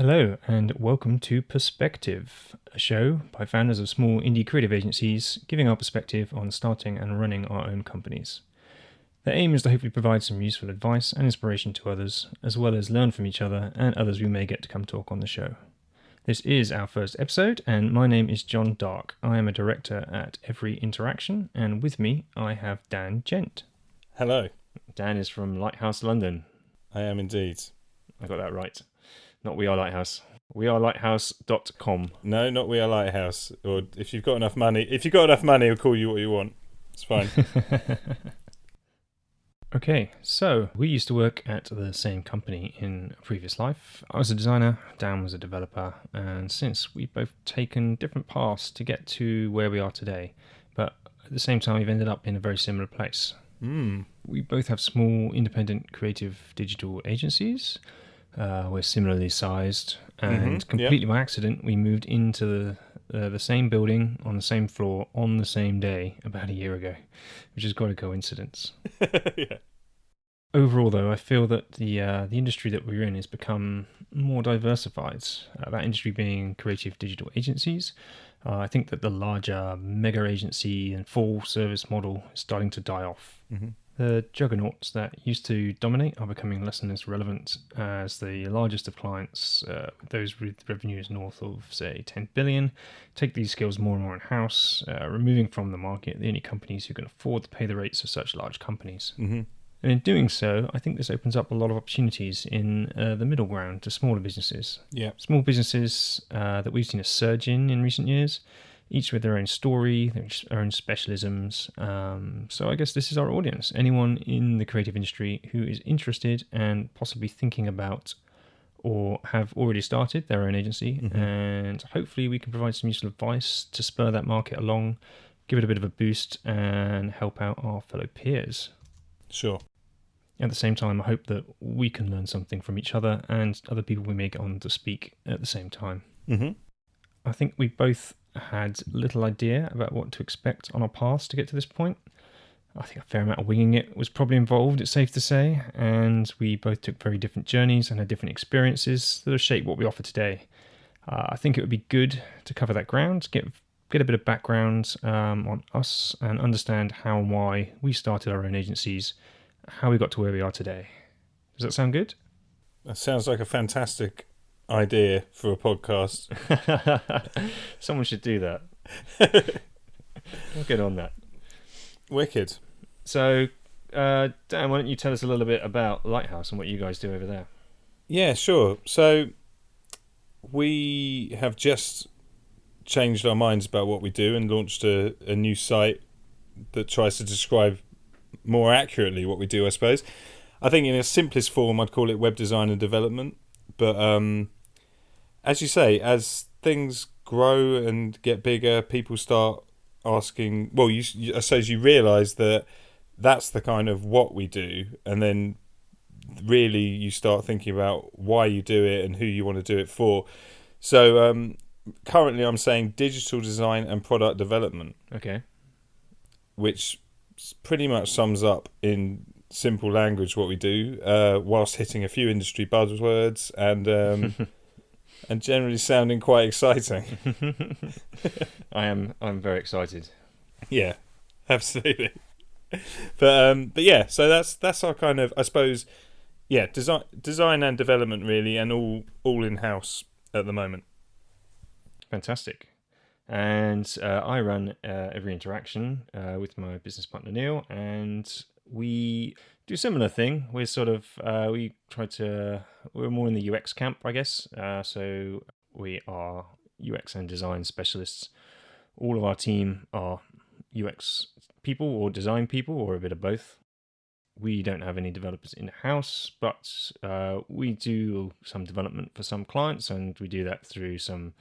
Hello, and welcome to Perspective, a show by founders of small indie creative agencies giving our perspective on starting and running our own companies. The aim is to hopefully provide some useful advice and inspiration to others, as well as learn from each other and others we may get to come talk on the show. This is our first episode, and my name is Jon Darke. I am a director at Every Interaction, and with me I have Dan Gent. Hello. Dan is from Lighthouse London. I am indeed. I got that right. Not We Are Lighthouse. wearelighthouse.com. No, not We Are Lighthouse. Or if you've got enough money, we'll call you what you want. It's fine. Okay, so we used to work at the same company in a previous life. I was a designer, Dan was a developer, and since we've both taken different paths to get to where we are today, but at the same time we've ended up in a very similar place. We both have small independent creative digital agencies. We're similarly sized, and completely by accident we moved into the same building on the same floor on the same day about a year ago, which is quite a coincidence. Yeah. Overall, though, I feel that the industry that we're in has become more diversified. That industry being creative digital agencies. I think that the larger mega agency and full service model is starting to die off. The juggernauts that used to dominate are becoming less and less relevant as the largest of clients, those with revenues north of, say, 10 billion, take these skills more and more in-house, removing from the market the only companies who can afford to pay the rates of such large companies. And in doing so, I think this opens up a lot of opportunities in the middle ground to smaller businesses. Yeah. Small businesses that we've seen a surge in recent years, each with their own story, their own specialisms. So I guess this is our audience. Anyone in the creative industry who is interested and possibly thinking about or have already started their own agency. And hopefully we can provide some useful advice to spur that market along, give it a bit of a boost and help out our fellow peers. Sure. At the same time, I hope that we can learn something from each other and other people we may get on to speak at the same time. I think we both had little idea about what to expect on our paths to get to this point. I think a fair amount of winging it was probably involved, it's safe to say, and we both took very different journeys and had different experiences that have shaped what we offer today. I think it would be good to cover that ground, get a bit of background on us and understand how and why we started our own agencies, how we got to where we are today. Does that sound good? That sounds like a fantastic idea for a podcast. Someone should do that. We'll get on that. Wicked. So, Dan, why don't you tell us a little bit about Lighthouse and what you guys do over there? Yeah, sure. So we have just changed our minds about what we do and launched a new site that tries to describe more accurately what we do, I suppose. I think in its simplest form I'd call it web design and development, but as you say, as things grow and get bigger, people start asking, well, I suppose you realise that that's the kind of what we do, and then really you start thinking about why you do it and who you want to do it for. So currently I'm saying digital design and product development. Okay. Which pretty much sums up in simple language what we do, whilst hitting a few industry buzzwords and generally sounding quite exciting. I'm very excited. Yeah, absolutely. But yeah, so that's our kind of, I suppose, yeah, design and development really, and all in house at the moment. Fantastic. And I run Every Interaction with my business partner Neil, and we do a similar thing. We're sort of we're more in the UX camp, I guess. So we are UX and design specialists. All of our team are UX people or design people or a bit of both. We don't have any developers in-house, but we do some development for some clients, and we do that through some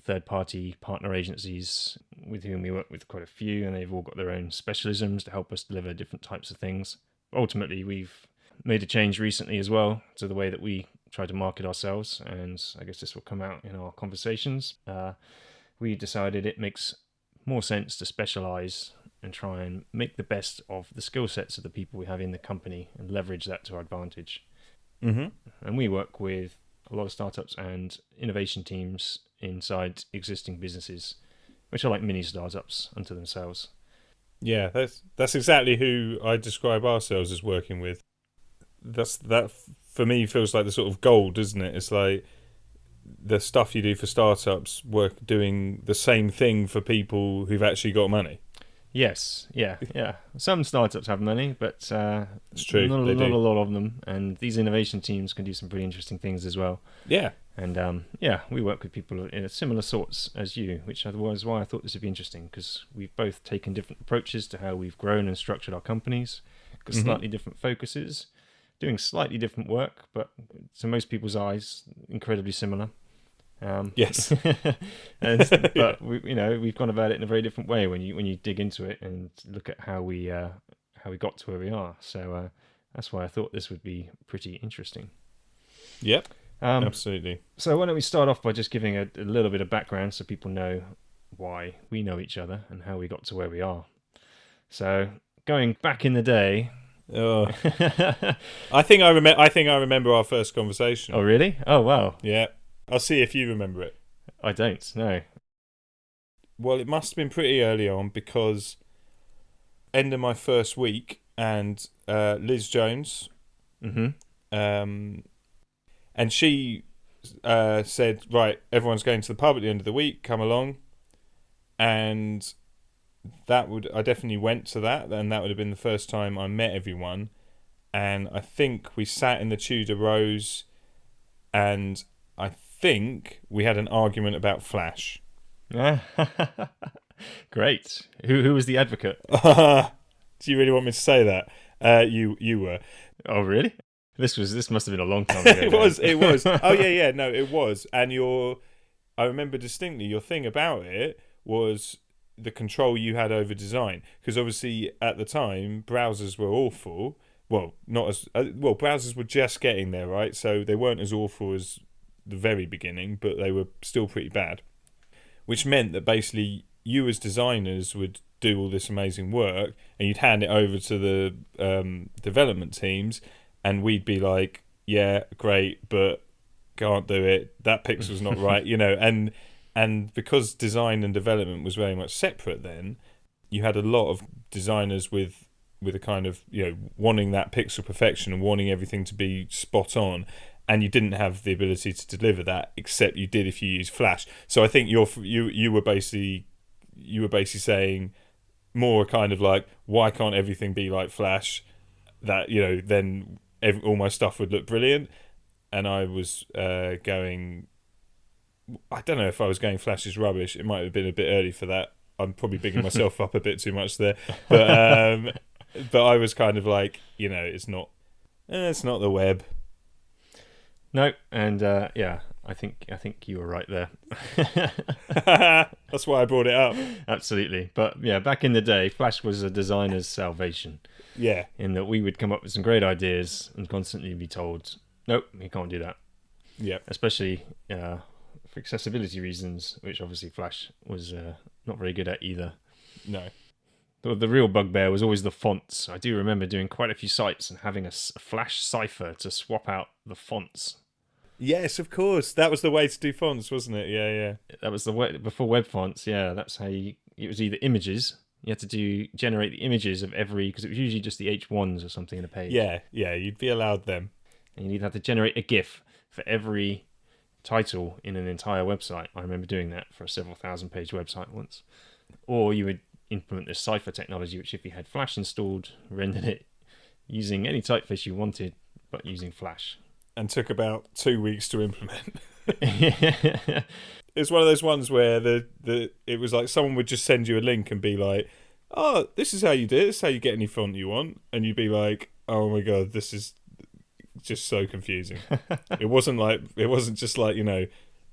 third-party partner agencies with whom we work with quite a few, and they've all got their own specialisms to help us deliver different types of things. Ultimately, we've made a change recently as well to the way that we try to market ourselves, and I guess this will come out in our conversations. We decided it makes more sense to specialize and try and make the best of the skill sets of the people we have in the company and leverage that to our advantage. Mm-hmm. And we work with a lot of startups and innovation teams inside existing businesses, which are like mini startups unto themselves. Yeah, that's exactly who I describe ourselves as working with. That for me feels like the sort of gold, isn't it? It's like the stuff you do for startups, doing the same thing for people who've actually got money. Yes, yeah. Some startups have money, but It's true. not They do. a lot of them. And these innovation teams can do some pretty interesting things as well. Yeah. And we work with people in similar sorts as you, which was why I thought this would be interesting, because we've both taken different approaches to how we've grown and structured our companies, got slightly different focuses, doing slightly different work, but to most people's eyes, incredibly similar. Yes. But we've gone about it in a very different way when you dig into it and look at how we got to where we are. So that's why I thought this would be pretty interesting. Yep. Absolutely. So why don't we start off by just giving a little bit of background so people know why we know each other and how we got to where we are. So going back in the day. Oh. I think I remember our first conversation. Oh really? Oh wow. Yeah. I'll see if you remember it. I don't. No. Well, it must have been pretty early on, because end of my first week, and Liz Jones, and she said, right, everyone's going to the pub at the end of the week, come along. And I definitely went to that, and that would have been the first time I met everyone. And I think we sat in the Tudor Rose, and I think we had an argument about Flash. Great. Who was the advocate? Do you really want me to say that? You were. Oh really? This must have been a long time ago. It was. Oh yeah, no, it was. And I remember distinctly your thing about it was the control you had over design, because obviously at the time browsers were awful. Well, not as well. Browsers were just getting there, right? So they weren't as awful as the very beginning, but they were still pretty bad. Which meant that basically you as designers would do all this amazing work, and you'd hand it over to the development teams, and we'd be like, yeah, great, but can't do it. That pixel's not right, and because design and development was very much separate then, you had a lot of designers with a kind of, wanting that pixel perfection and wanting everything to be spot on, and you didn't have the ability to deliver that, except you did if you use Flash. So I think you were basically saying more kind of like, why can't everything be like Flash? That then all my stuff would look brilliant. And I was going, I don't know if I was going Flash is rubbish. It might have been a bit early for that. I'm probably bigging myself up a bit too much there, but I was kind of like, it's not the web. No, and I think you were right there. That's why I brought it up. Absolutely. But yeah, back in the day, Flash was a designer's salvation. Yeah. In that we would come up with some great ideas and constantly be told, nope, you can't do that. Yeah. Especially for accessibility reasons, which obviously Flash was not very good at either. No. The real bugbear was always the fonts. I do remember doing quite a few sites and having a Flash cipher to swap out the fonts. Yes, of course. That was the way to do fonts, wasn't it? Yeah. That was the way before web fonts. Yeah, that's how it was either images. You had to generate the images of every, because it was usually just the H1s or something in a page. Yeah, you'd be allowed them. And you'd have to generate a GIF for every title in an entire website. I remember doing that for a several thousand page website once. Or you would implement this cipher technology, which if you had Flash installed, rendered it using any typeface you wanted, but using Flash. And took about 2 weeks to implement. It's one of those ones where it was like someone would just send you a link and be like, oh, this is how you do it, this is how you get any font you want. And you'd be like, oh my god, this is just so confusing. It wasn't just like,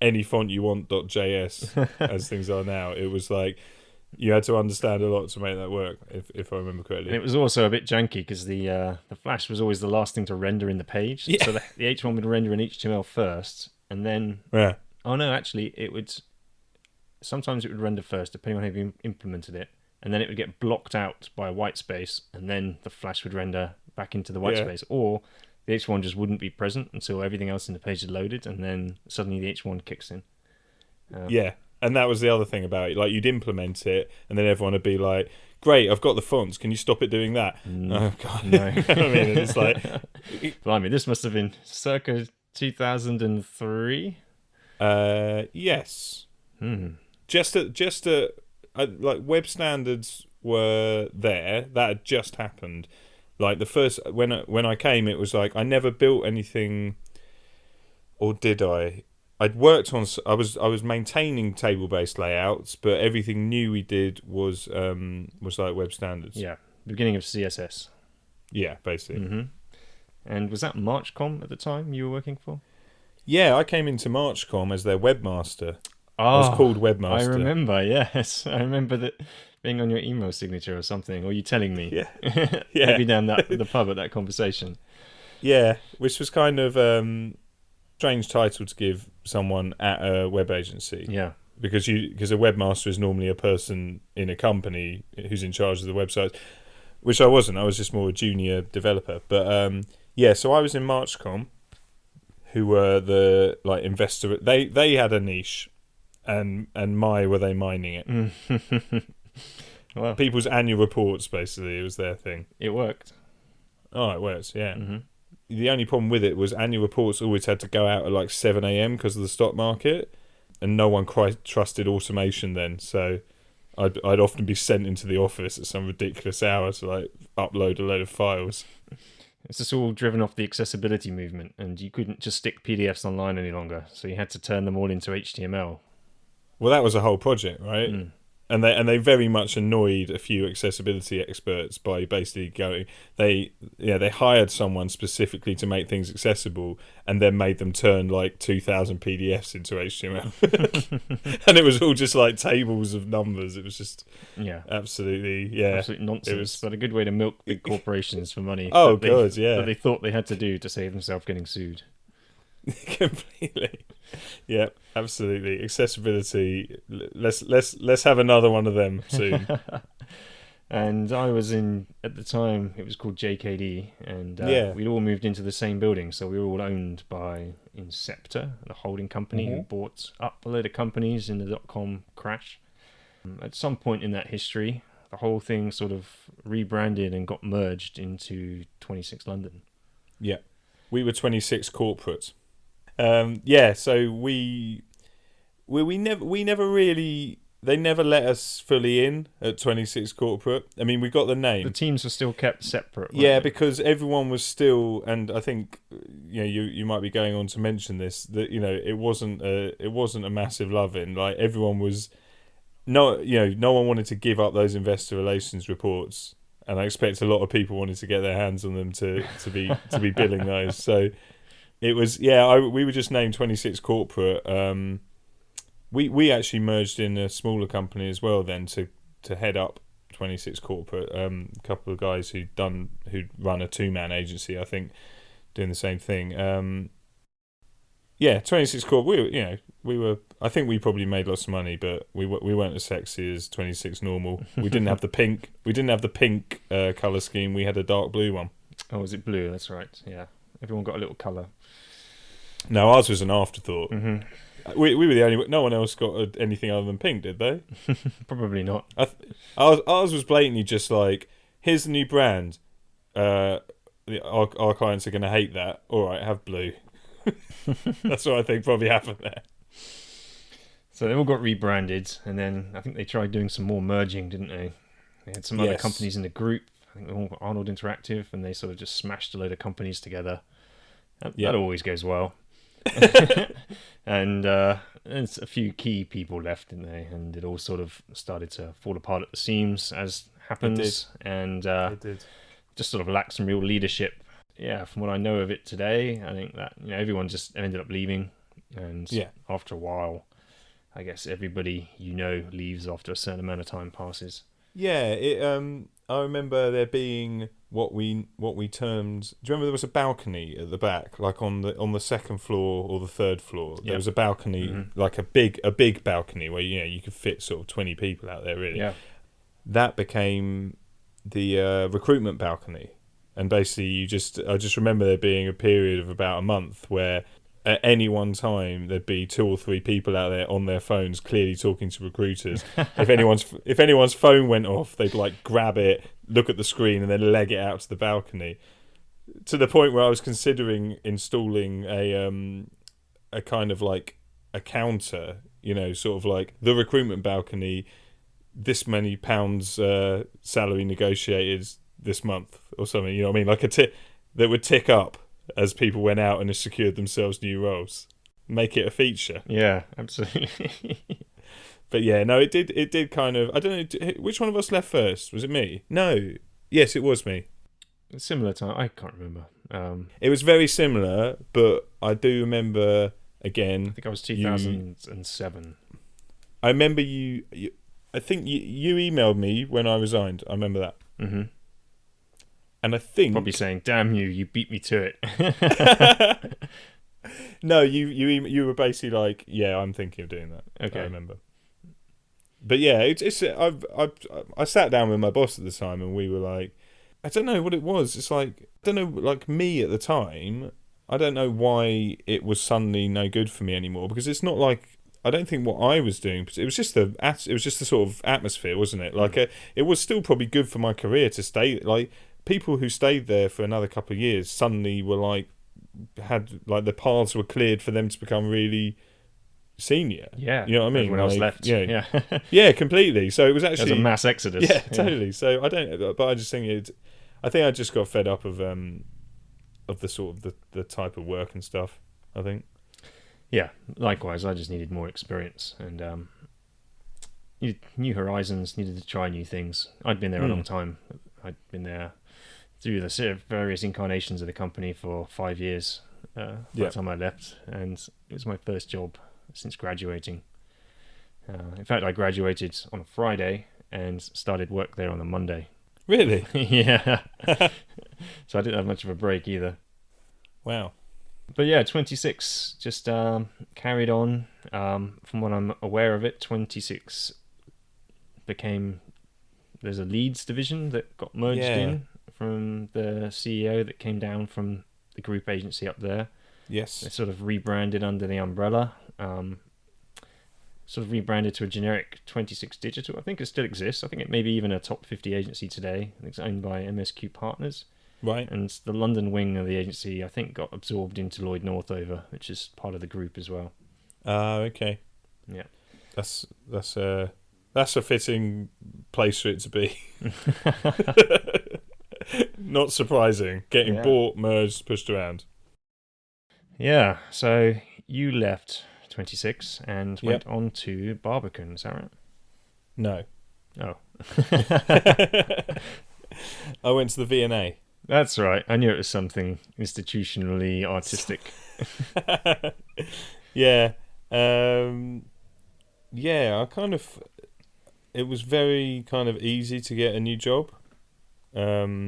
any font you want.js as things are now. It was like, you had to understand a lot to make that work, if I remember correctly. And it was also a bit janky because the Flash was always the last thing to render in the page. Yeah. So the H1 would render in HTML first, and then... Yeah. Oh no, actually, it would... Sometimes it would render first, depending on how you implemented it, and then it would get blocked out by a white space, and then the Flash would render back into the white space. Or the H1 just wouldn't be present until everything else in the page had loaded, and then suddenly the H1 kicks in. Yeah, and that was the other thing about it. Like, you'd implement it, and then everyone would be like, "Great, I've got the fonts. Can you stop it doing that?" Oh God, No. I mean, it's like, blimey, this must have been circa 2003. Yes. Hmm. Like, web standards were there. That had just happened. Like, the first when I came, it was like I never built anything, or did I? I'd worked on. I was maintaining table-based layouts, but everything new we did was like web standards. Yeah, beginning of CSS. Yeah, basically. Mm-hmm. And was that MarchCom at the time you were working for? Yeah, I came into MarchCom as their webmaster. Oh, I was called webmaster. I remember. Yes, I remember that being on your email signature or something, or you telling me. Yeah, Maybe down the pub at that conversation. Yeah, which was kind of strange title to give someone at a web agency. Yeah, because a webmaster is normally a person in a company who's in charge of the website, which I wasn't. I was just more a junior developer. But yeah, so I was in MarchCom, who were the like investor. They had a niche, and were they mining it? Well, people's annual reports, basically, it was their thing. It worked. Oh, it works, yeah. Mm-hmm. The only problem with it was annual reports always had to go out at like 7 a.m. because of the stock market, and no one quite trusted automation then. So I'd often be sent into the office at some ridiculous hour to like upload a load of files. It's just all driven off the accessibility movement, and you couldn't just stick PDFs online any longer, so you had to turn them all into HTML. Well, that was a whole project, right? Mm. And they very much annoyed a few accessibility experts by basically going, they hired someone specifically to make things accessible, and then made them turn like 2,000 PDFs into HTML. And it was all just like tables of numbers. It was just absolute nonsense, but a good way to milk big corporations for money. Oh God, yeah. That they thought they had to do to save themselves getting sued. Completely. Yeah, absolutely. Accessibility. Let's have another one of them soon. And I was in, at the time, it was called JKD, and we'd all moved into the same building, so we were all owned by Inceptor, the holding company who bought up a load of companies in the dot-com crash. At some point in that history, the whole thing sort of rebranded and got merged into 26 London. Yeah, we were 26 Corporate. So we never really. They never let us fully in at 26 Corporate. I mean, we got the name. The teams were still kept separate. Yeah, because everyone was still, and I think you might be going on to mention this, that it wasn't a massive love-in. Like, everyone was no one wanted to give up those investor relations reports, and I expect a lot of people wanted to get their hands on them to be billing those. So it was we were just named 26 Corporate. We actually merged in a smaller company as well then to head up 26 Corporate. A couple of guys who'd run a 2-man agency, I think, doing the same thing. 26 Corporate. We were. I think we probably made lots of money, but we weren't as sexy as 26 Normal. We didn't have the pink. We didn't have the pink color scheme. We had a dark blue one. Oh, was it blue? That's right. Yeah, everyone got a little color. No, ours was an afterthought. Mm-hmm. We were the only. No one else got anything other than pink, did they? Probably not. Ours was blatantly just like, here's the new brand. Our clients are going to hate that. All right, have blue. That's what I think probably happened there. So they all got rebranded, and then I think they tried doing some more merging, didn't they? They had some other companies in the group. I think they all got Arnold Interactive, and they sort of just smashed a load of companies together. That always goes well. And there's a few key people left, didn't they? And it all sort of started to fall apart at the seams, as happens. It did. And it did. Just sort of lacked some real leadership. Yeah, from what I know of it today, I think that everyone just ended up leaving. And after a while, I guess everybody leaves after a certain amount of time passes. Yeah, I remember there being what we termed. Do you remember there was a balcony at the back, like on the second floor or the third floor? There was a balcony, like a big balcony where you could fit sort of 20 people out there. Really, yeah. That became the recruitment balcony, And basically, I just remember there being a period of about a month where at any one time there'd be 2 or 3 people out there on their phones, clearly talking to recruiters. If anyone's phone went off, they'd like grab it, look at the screen, and then leg it out to the balcony. To the point where I was considering installing a kind of like a counter, sort of like the recruitment balcony, this many pounds salary negotiated this month or something. You know what I mean? Like that would tick up as people went out and secured themselves new roles. Make it a feature. Yeah, absolutely. But yeah, no, it did kind of. I don't know which one of us left first. Was it me? No. Yes, it was me. Similar time. I can't remember. It was very similar, but I do remember again. I think I was 2007. I remember you. I think you emailed me when I resigned. I remember that. Mm-hmm. And I think probably saying, "Damn you! You beat me to it." No, you were basically like, "Yeah, I'm thinking of doing that." Okay, I remember. But yeah, I sat down with my boss at the time, and we were like, I don't know what it was. It's like, I don't know, like me at the time, I don't know why it was suddenly no good for me anymore, because it's not like, I don't think what I was doing, it was just the sort of atmosphere, wasn't it? Like it was still probably good for my career to stay. Like people who stayed there for another couple of years suddenly were like, had like the paths were cleared for them to become really senior. Yeah, you know what I mean? Everyone else left. Yeah, yeah, completely. So it was actually there's a mass exodus. Yeah, totally. So I don't, but I just think I just got fed up of the sort of the type of work and stuff. I think. Yeah, likewise. I just needed more experience and new horizons. Needed to try new things. I'd been there a long time. I'd been there through the various incarnations of the company for 5 years by the time I left, and it was my first job since graduating. In fact, I graduated on a Friday and started work there on a Monday. Really? Yeah. So I didn't have much of a break either. Wow. But yeah, 26 just carried on. From what I'm aware of it, 26 there's a Leeds division that got merged in from the CEO that came down from the group agency up there. Yes. They sort of rebranded under the umbrella. Sort of rebranded to a generic 26 Digital. I think it still exists. I think it may be even a top 50 agency today. I think it's owned by MSQ Partners. Right. And the London wing of the agency, I think, got absorbed into Lloyd Northover, which is part of the group as well. Okay. Yeah. That's a fitting place for it to be. Not surprising. Getting bought, merged, pushed around. Yeah. So you left 26 and went on to Barbican, is that right? No. Oh. I went to the V&A. That's right. I knew it was something institutionally artistic. Yeah. Yeah, it was very kind of easy to get a new job. I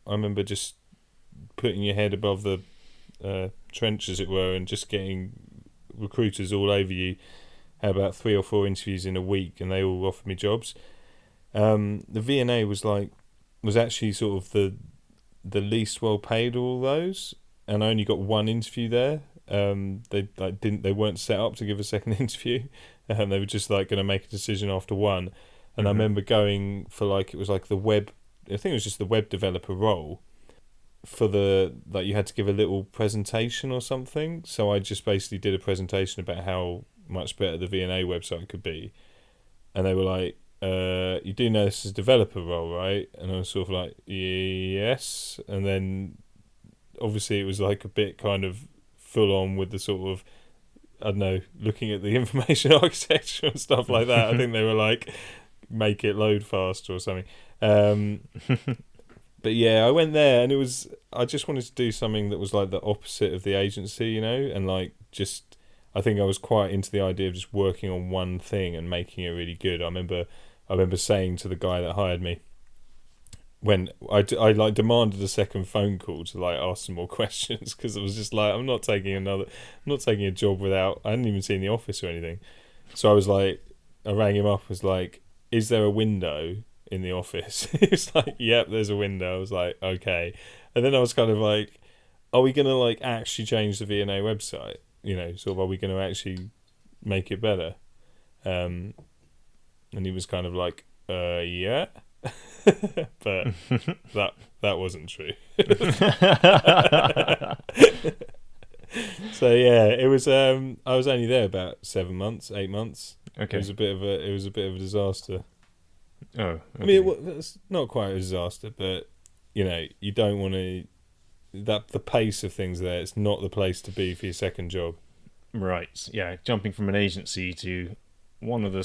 remember just putting your head above the trench, as it were, and just getting recruiters all over you. Had about 3 or 4 interviews in a week, and they all offered me jobs. The V&A was actually sort of the least well paid of all those, and I only got 1 interview there. They weren't set up to give a second interview, and they were just like going to make a decision after 1. And I remember going for the web. I think it was just the web developer role. For you had to give a little presentation or something. So I just basically did a presentation about how much better the V&A website could be, and they were like, "You do know this is a developer role, right?" And I was sort of like, "Yes." And then obviously it was like a bit kind of full on with the sort of, I don't know, looking at the information architecture and stuff like that. I think they were like, make it load faster or something. But yeah, I went there, and I just wanted to do something that was like the opposite of the agency, and like just, I think I was quite into the idea of just working on one thing and making it really good. I remember saying to the guy that hired me, when I demanded a second phone call to like ask some more questions, because it was just like, I'm not taking a job without, I hadn't even seen the office or anything. So I rang him up, was like, is there a window in the office. He was like, "Yep, there's a window." I was like, "Okay," and then I was kind of like, "Are we gonna like actually change the V&A website? You know, sort of, are we gonna actually make it better?" And he was kind of like, "Yeah," but that wasn't true. So yeah, it was. I was only there about 7 months, 8 months. Okay. It was a bit of a disaster. Oh, okay. I mean, it's not quite a disaster, but you know, you don't want to. That the pace of things there, it's not the place to be for your second job. Right. Yeah. Jumping from an agency to one of the Yeah.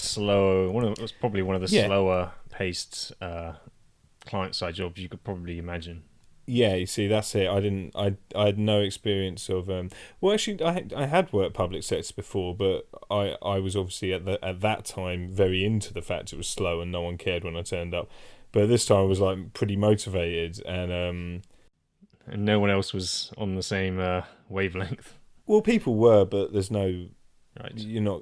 slower paced client side jobs you could probably imagine. Yeah, you see, that's it. I had no experience of. Well, actually, I had worked public sector before, but I was obviously at that time very into the fact it was slow and no one cared when I turned up. But this time I was like pretty motivated, and no one else was on the same wavelength. well, people were, but there's no. Right. You're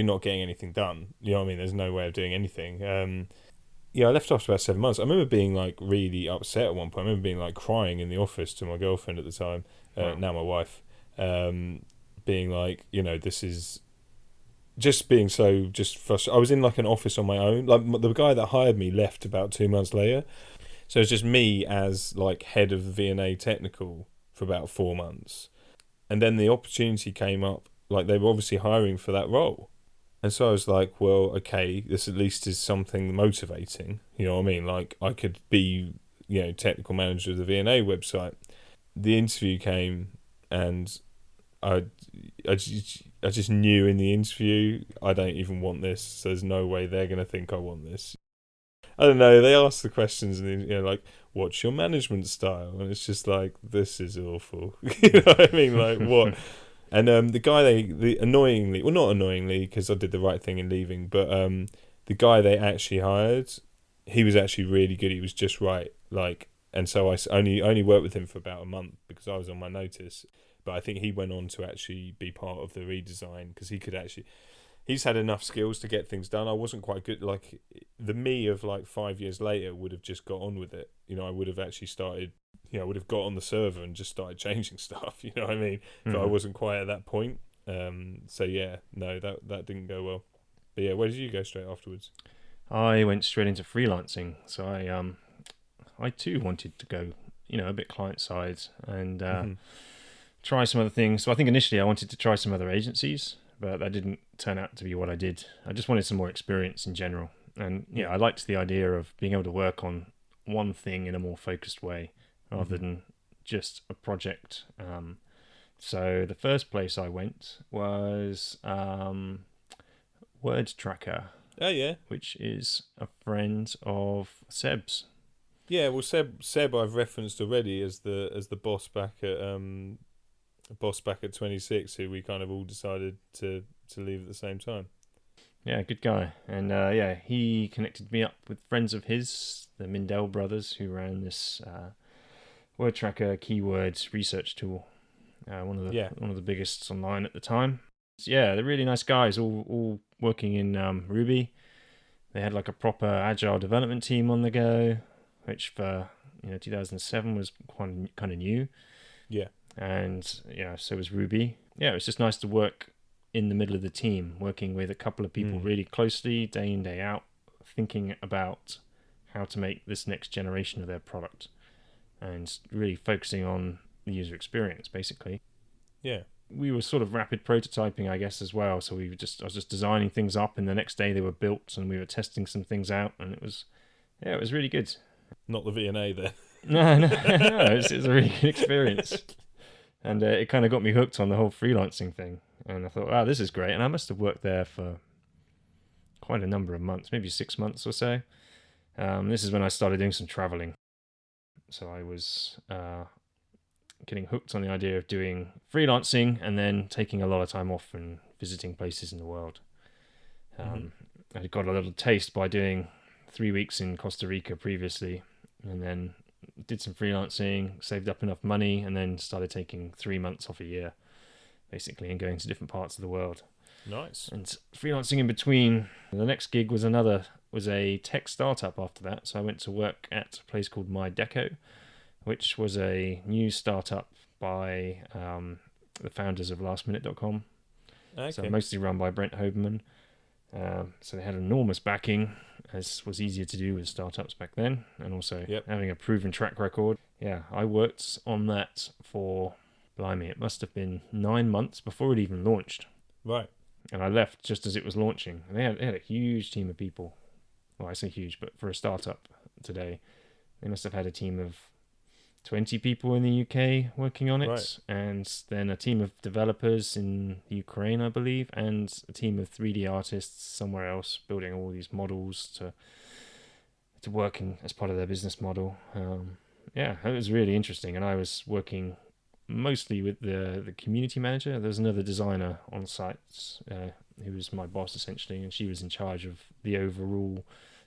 not getting anything done. You know what I mean? There's no way of doing anything. Yeah, I left after about 7 months. I remember being like really upset at one point. I remember being like crying in the office to my girlfriend at the time, Wow. now my wife, being like, you know, this is just being so just frustrated. I was in like an office on my own. Like the guy that hired me left about 2 months later, so it's just me as like head of V&A technical for about 4 months, and then the opportunity came up. Like they were obviously hiring for that role. And so I was like, well, okay, this at least is something motivating. You know what I mean? Like, I could be, you know, technical manager of the V&A website. The interview came, and I just knew in the interview, I don't even want this. So there's no way they're going to think I want this. I don't know. They asked the questions, and you know, like, what's your management style? And it's just like, this is awful. You know what I mean? Like, what? And the guy annoyingly, well, not annoyingly, because I did the right thing in leaving, but the guy they actually hired, he was actually really good. He was just right, like, and so I only worked with him for about a month because I was on my notice. But I think he went on to actually be part of the redesign because he's had enough skills to get things done. I wasn't quite good. Like the me of like 5 years later would have just got on with it. You know, I would have actually started. You know, I would have got on the server and just started changing stuff. You know what I mean? But I wasn't quite at that point. So yeah, no, that didn't go well. But yeah, where did you go straight afterwards? I went straight into freelancing, so I too wanted to go, you know, a bit client side and try some other things. So I think initially I wanted to try some other agencies, but that didn't turn out to be what I did. I just wanted some more experience in general, and yeah, I liked the idea of being able to work on one thing in a more focused way rather than just a project. So the first place I went was Word Tracker. Oh yeah, which is a friend of Seb's. yeah. Well, Seb, I've referenced already as the boss back at 26, who we kind of all decided to leave at the same time. Yeah, good guy. And yeah, he connected me up with friends of his, the Mindell brothers, who ran this word tracker keywords research tool. One of the biggest online at the time. So, yeah, they're really nice guys, all working in Ruby. They had like a proper agile development team on the go, which for 2007 was kind of new. Yeah. And yeah, so was Ruby. Yeah, it was just nice to work in the middle of the team, working with a couple of people really closely, day in, day out, thinking about how to make this next generation of their product and really focusing on the user experience, basically. Yeah. We were sort of rapid prototyping, I guess, as well. So I was just designing things up, and the next day they were built, and we were testing some things out, and it was really good. Not the V&A then. No, it was a really good experience. And it kind of got me hooked on the whole freelancing thing. And I thought, wow, this is great. And I must have worked there for quite a number of months, maybe 6 months or so. This is when I started doing some traveling. So I was getting hooked on the idea of doing freelancing and then taking a lot of time off and visiting places in the world. I got a little taste by doing 3 weeks in Costa Rica previously, and then did some freelancing, saved up enough money, and then started taking 3 months off a year, basically, and going to different parts of the world. Nice. And freelancing in between. The next gig was another was a tech startup after that. So I went to work at a place called MyDeco, which was a new startup by the founders of lastminute.com. Okay. So mostly run by Brent Hoberman. So they had enormous backing, as was easier to do with startups back then, and also having a proven track record. Yeah, I worked on that for, blimey, it must have been 9 months before it even launched. Right. And I left just as it was launching. And they had a huge team of people. Well, I say huge, but for a startup today, they must have had a team of 20 people in the UK working on it, Right. and then a team of developers in Ukraine, I believe, and a team of 3D artists somewhere else building all these models to work in as part of their business model. Yeah, it was really interesting, and I was working mostly with the community manager. There was another designer on site who was my boss essentially, and she was in charge of the overall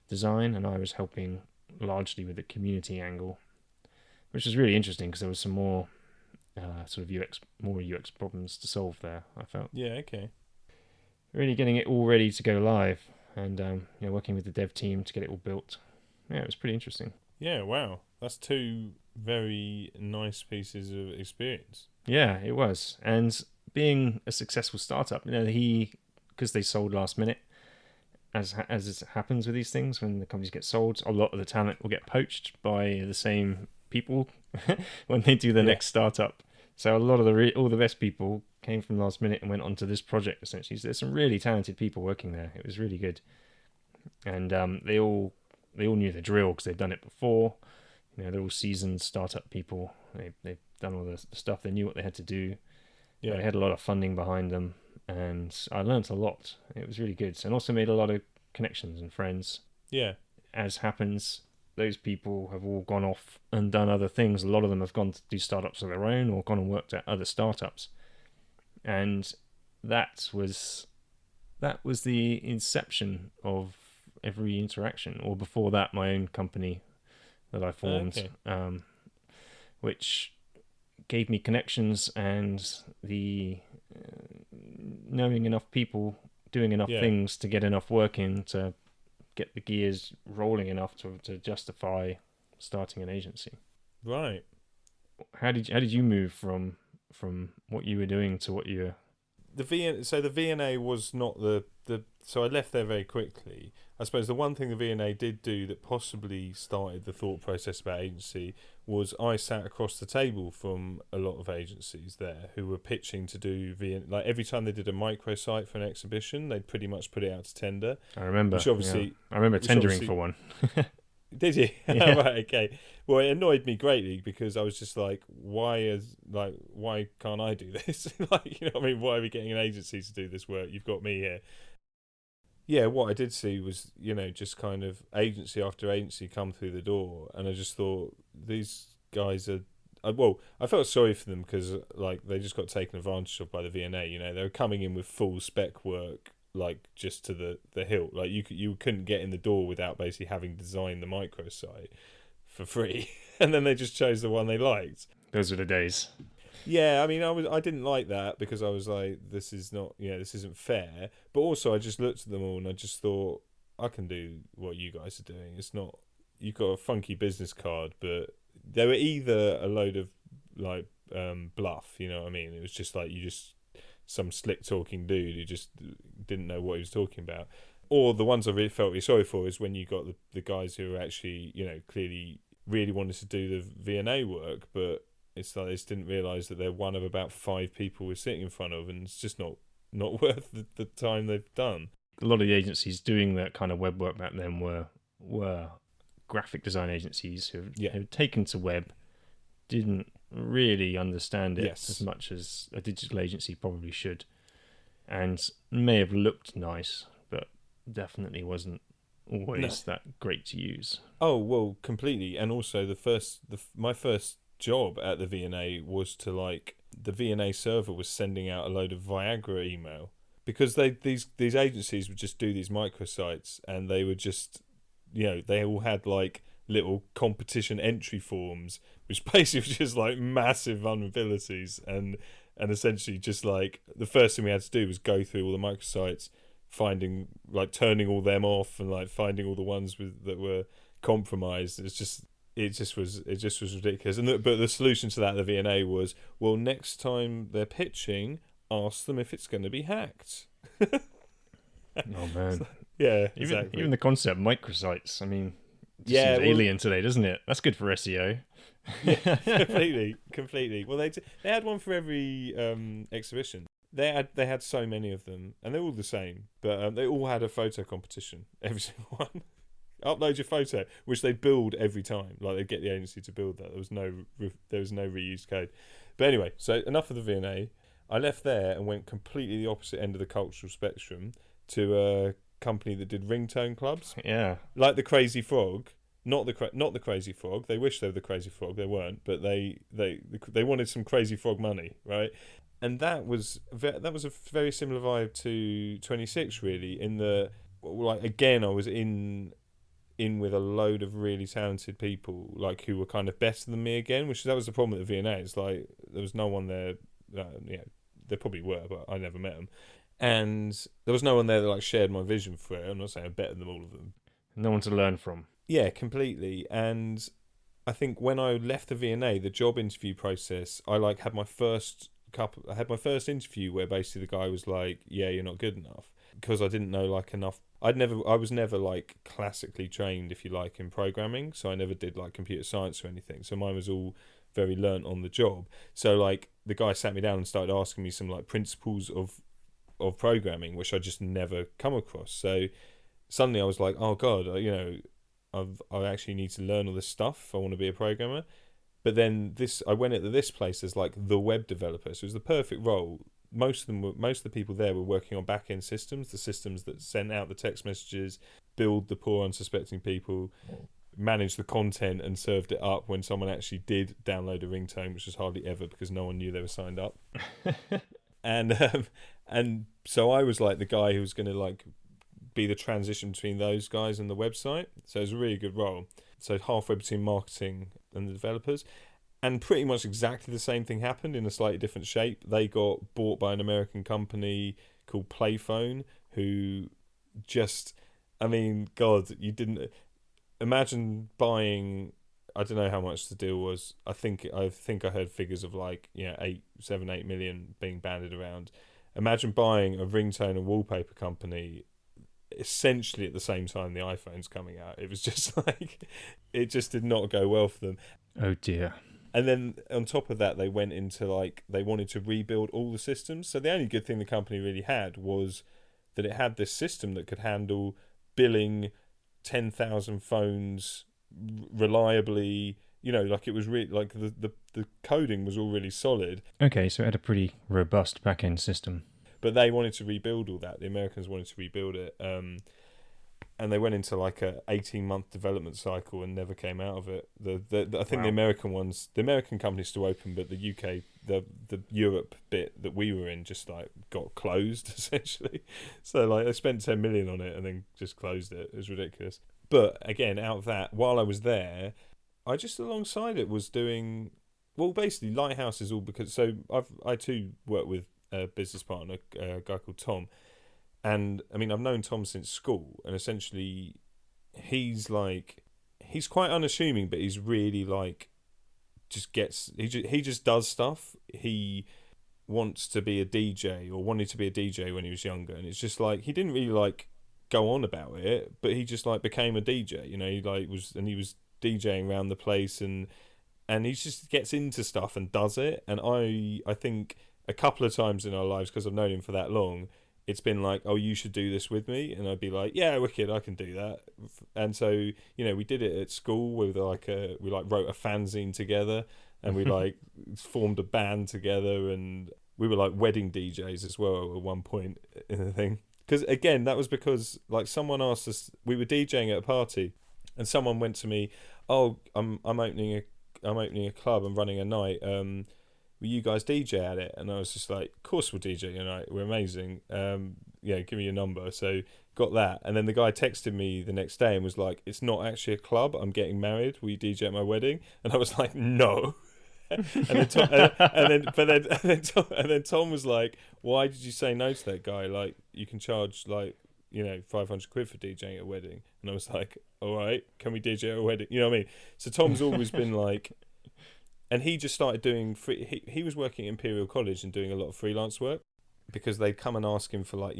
design, and I was helping largely with the community angle, which was really interesting because there was some more sort of UX problems to solve there. I felt Okay. really getting it all ready to go live, and working with the dev team to get it all built. Yeah, it was pretty interesting. Yeah, wow. That's two very nice pieces of experience. Yeah, it was. And being a successful startup, because they sold last minute, as it happens with these things, when the companies get sold, a lot of the talent will get poached by the same people when they do the next startup. So a lot of all the best people came from last minute and went onto this project essentially. So there's some really talented people working there. It was really good, and they all knew the drill because they'd done it before. They're all seasoned startup people. They've done all the stuff. They knew what they had to do. They had a lot of funding behind them, and I learnt a lot. It was really good, and also made a lot of connections and friends. Yeah. As happens, those people have all gone off and done other things. A lot of them have gone to do startups of their own or gone and worked at other startups. And that was the inception of every interaction. Or before that, my own company that I formed, which gave me connections and the knowing enough people, doing enough things to get enough work in to get the gears rolling enough to justify starting an agency. Right. How did you move from what you were doing to what you were? So the VNA was not so I left there very quickly. I suppose the one thing the VNA did do that possibly started the thought process about agency was I sat across the table from a lot of agencies there who were pitching to do VNA. Like every time they did a microsite for an exhibition, they'd pretty much put it out to tender. I remember. Which obviously, I remember tendering for one. Did you? Yeah. Right, okay. Well, it annoyed me greatly because I was just like, why can't I do this? Like, you know what I mean? Why are we getting an agency to do this work? You've got me here. Yeah, what I did see was, just kind of agency after agency come through the door, and I just thought these guys are. I felt sorry for them because they just got taken advantage of by the VNA. They were coming in with full spec work, just to the hilt. Like you couldn't get in the door without basically having designed the microsite for free, and then they just chose the one they liked. Those were the days. Yeah, I mean, I didn't like that because I was like, this isn't fair. But also, I just looked at them all and I just thought, I can do what you guys are doing. It's not, you've got a funky business card, but they were either a load of bluff, you know what I mean? It was just like some slick talking dude who just didn't know what he was talking about. Or the ones I really felt really sorry for is when you got the guys who were actually, clearly really wanted to do the VNA work, but it's like they just didn't realise that they're one of about 5 people we're sitting in front of, and it's just not worth the time they've done. A lot of the agencies doing that kind of web work back then were graphic design agencies who had taken to web, didn't really understand it as much as a digital agency probably should, and may have looked nice, but definitely wasn't always that great to use. Oh, well, completely. And also my first job at the VNA was to the VNA server was sending out a load of Viagra email because these agencies would just do these microsites, and they would just they all had little competition entry forms which basically was just massive vulnerabilities, and essentially just the first thing we had to do was go through all the microsites, finding, like, turning all them off and like finding all the ones that were compromised. It just was ridiculous. But the solution to that, the V&A, was, well, next time they're pitching, ask them if it's going to be hacked. Oh man, Yeah, even exactly. even the concept microsites. I mean, it just Yeah, seems well, alien today, doesn't it? That's good for SEO. yeah, completely. Well, they had one for every exhibition. They had so many of them, and they're all the same. But they all had a photo competition. Every single one. Upload your photo, which they build every time. Like, they get the agency to build that. There was no reused code. But anyway, so enough of the V&A. I left there and went completely the opposite end of the cultural spectrum to a company that did ringtone clubs, Yeah. like the Crazy Frog. Not the Crazy Frog. They wish they were the Crazy Frog. They weren't, but they wanted some Crazy Frog money, right? And that was a very similar vibe to 26, really. In the, like, again, I was in with a load of really talented people, like, who were kind of better than me again, that was the problem at the V&A. It's like there was no one there. There probably were, but I never met them. And there was no one there that, like, shared my vision for it. I'm not saying I'm better than all of them. No one to learn from. Yeah, completely. And I think when I left the V&A, the job interview process, I had my first interview where basically the guy was like, "Yeah, you're not good enough," because I didn't know, like, enough. I was never, like, classically trained, if you like, in programming, so I never did, like, computer science or anything. So mine was all very learnt on the job. So, like, the guy sat me down and started asking me some, like, principles of programming, which I just never come across. So suddenly I was like, oh god, I actually need to learn all this stuff if I want to be a programmer. But then I went into this place as, like, the web developer, so it was the perfect role. Most of the people there were working on back end systems, the systems that sent out the text messages, build the poor unsuspecting people, manage the content, and served it up when someone actually did download a ringtone, which was hardly ever because no one knew they were signed up. And so I was, like, the guy who was going to, like, be the transition between those guys and the website. So it was a really good role. So halfway between marketing and the developers. And pretty much exactly the same thing happened in a slightly different shape. They got bought by an American company called Playphone, who just, I mean, God, you didn't imagine buying. I don't know how much the deal was. I think I heard figures of, like, 8 million being banded around. Imagine buying a ringtone and wallpaper company essentially at the same time the iPhone's coming out. It was just like, it just did not go well for them. Oh dear. And then on top of that, they went into, like, they wanted to rebuild all the systems. So the only good thing the company really had was that it had this system that could handle billing 10,000 phones reliably. Like, it was really, like, the coding was all really solid. Okay, so it had a pretty robust back-end system. But they wanted to rebuild all that. The Americans wanted to rebuild it. And they went into, like, a 18-month development cycle and never came out of it. I think Wow. the American company's still open, but the UK, the Europe bit that we were in, just, like, got closed essentially. So, like, they spent 10 million on it and then just closed it. It was ridiculous. But again, out of that, while I was there, I just, alongside it, was doing, well, basically Lighthouse is all because, so I too work with a business partner, a guy called Tom. And I mean, I've known Tom since school, and essentially he's quite unassuming, but he's really, like, he just does stuff. He wants to be a DJ, or wanted to be a DJ when he was younger, and it's just like, he didn't really, like, go on about it, but he just, like, became a DJ. He, like, he was DJing around the place, and he just gets into stuff and does it. And I think a couple of times in our lives, because I've known him for that long, it's been like, oh, you should do this with me, and I'd be like, yeah, wicked, I can do that. And so, we did it at school with, like, we, like, wrote a fanzine together, and we, like, formed a band together, and we were, like, wedding DJs as well at one point in the thing. Because again, that was because, like, someone asked us, we were DJing at a party, and someone went to me, oh, I'm opening a club, I'm running a night, will you guys DJ at it? And I was just like, of course we'll DJ tonight, we're amazing, give me your number. So got that, and then the guy texted me the next day and was like, it's not actually a club, I'm getting married, will you DJ at my wedding? And I was like, no. then Tom was like, "Why did you say no to that guy? Like, you can charge like 500 quid for DJing at a wedding." And I was like, "All right, can we DJ at a wedding?" You know what I mean? So Tom's always been like, and he just started doing free. He was working at Imperial College and doing a lot of freelance work because they'd come and ask him for like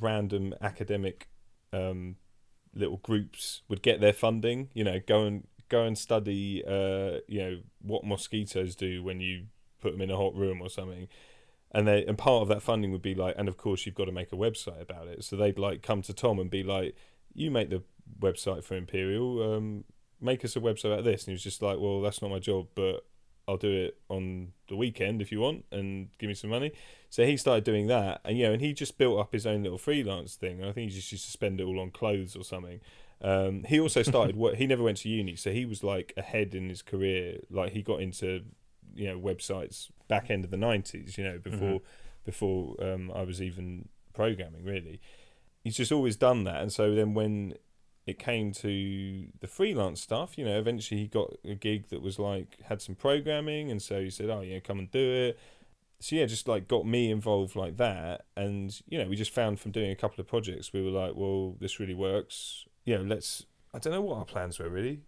random academic little groups would get their funding. Go and study what mosquitoes do when you put them in a hot room or something. And part of that funding would be like, and of course you've got to make a website about it. So they'd like come to Tom and be like, "You make the website for Imperial, make us a website about this." And he was just like, "Well, that's not my job, but I'll do it on the weekend if you want, and give me some money." So he started doing that, and he just built up his own little freelance thing. And I think he just used to spend it all on clothes or something. He also started work. He never went to uni, so he was like ahead in his career. Like he got into websites back end of the 90s, before I was even programming really. He's just always done that. And so then when it came to the freelance stuff, eventually he got a gig that was like had some programming, and so he said, "Oh, come and do it." So just like got me involved like that. And we just found from doing a couple of projects, we were like, well, this really works. I don't know what our plans were really,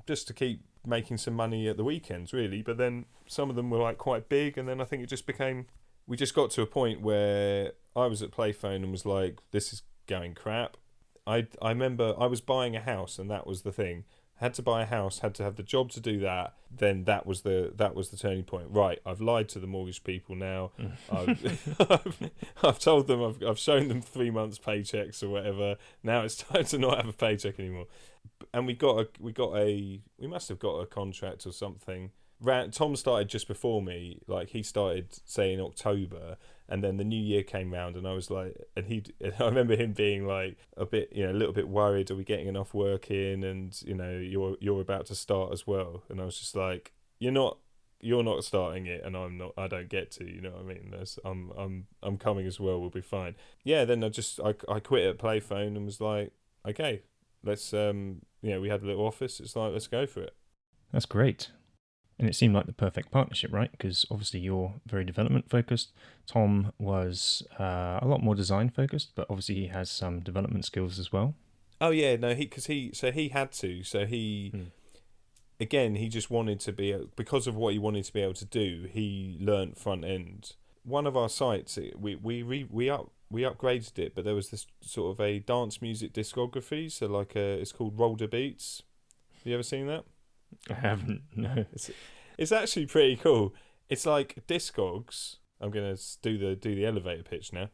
just to keep making some money at the weekends really. But then some of them were like quite big, and then I think it just became, we just got to a point where I was at Playphone and was like, this is going crap. I remember I was buying a house, and that was the thing. Had to buy a house, had to have the job to do that. Then that was the turning point. Right, I've lied to the mortgage people now. I've told them, I've shown them 3 months paychecks or whatever. Now it's time to not have a paycheck anymore. And we must have got a contract or something. Tom started just before me. Like he started say in October, and then the new year came round, and I was like, and I remember him being like a bit, a little bit worried. Are we getting enough work in? And you're about to start as well. And I was just like, you're not starting it, and I'm not. I don't get to. You know what I mean? I'm coming as well. We'll be fine. Yeah. Then I quit at Playphone and was like, okay, let's we had a little office. It's like, let's go for it. That's great. And it seemed like the perfect partnership, right? Because obviously you're very development focused. Tom was a lot more design focused, but obviously he has some development skills as well. Oh yeah, no, he had to. So again, he just wanted to be, because of what he wanted to be able to do. He learnt front end. One of our sites, we upgraded it, but there was this sort of a dance music discography. So like it's called Roller Beats. Have you ever seen that? I haven't, no. It's actually pretty cool. It's like Discogs. I'm gonna do the elevator pitch now.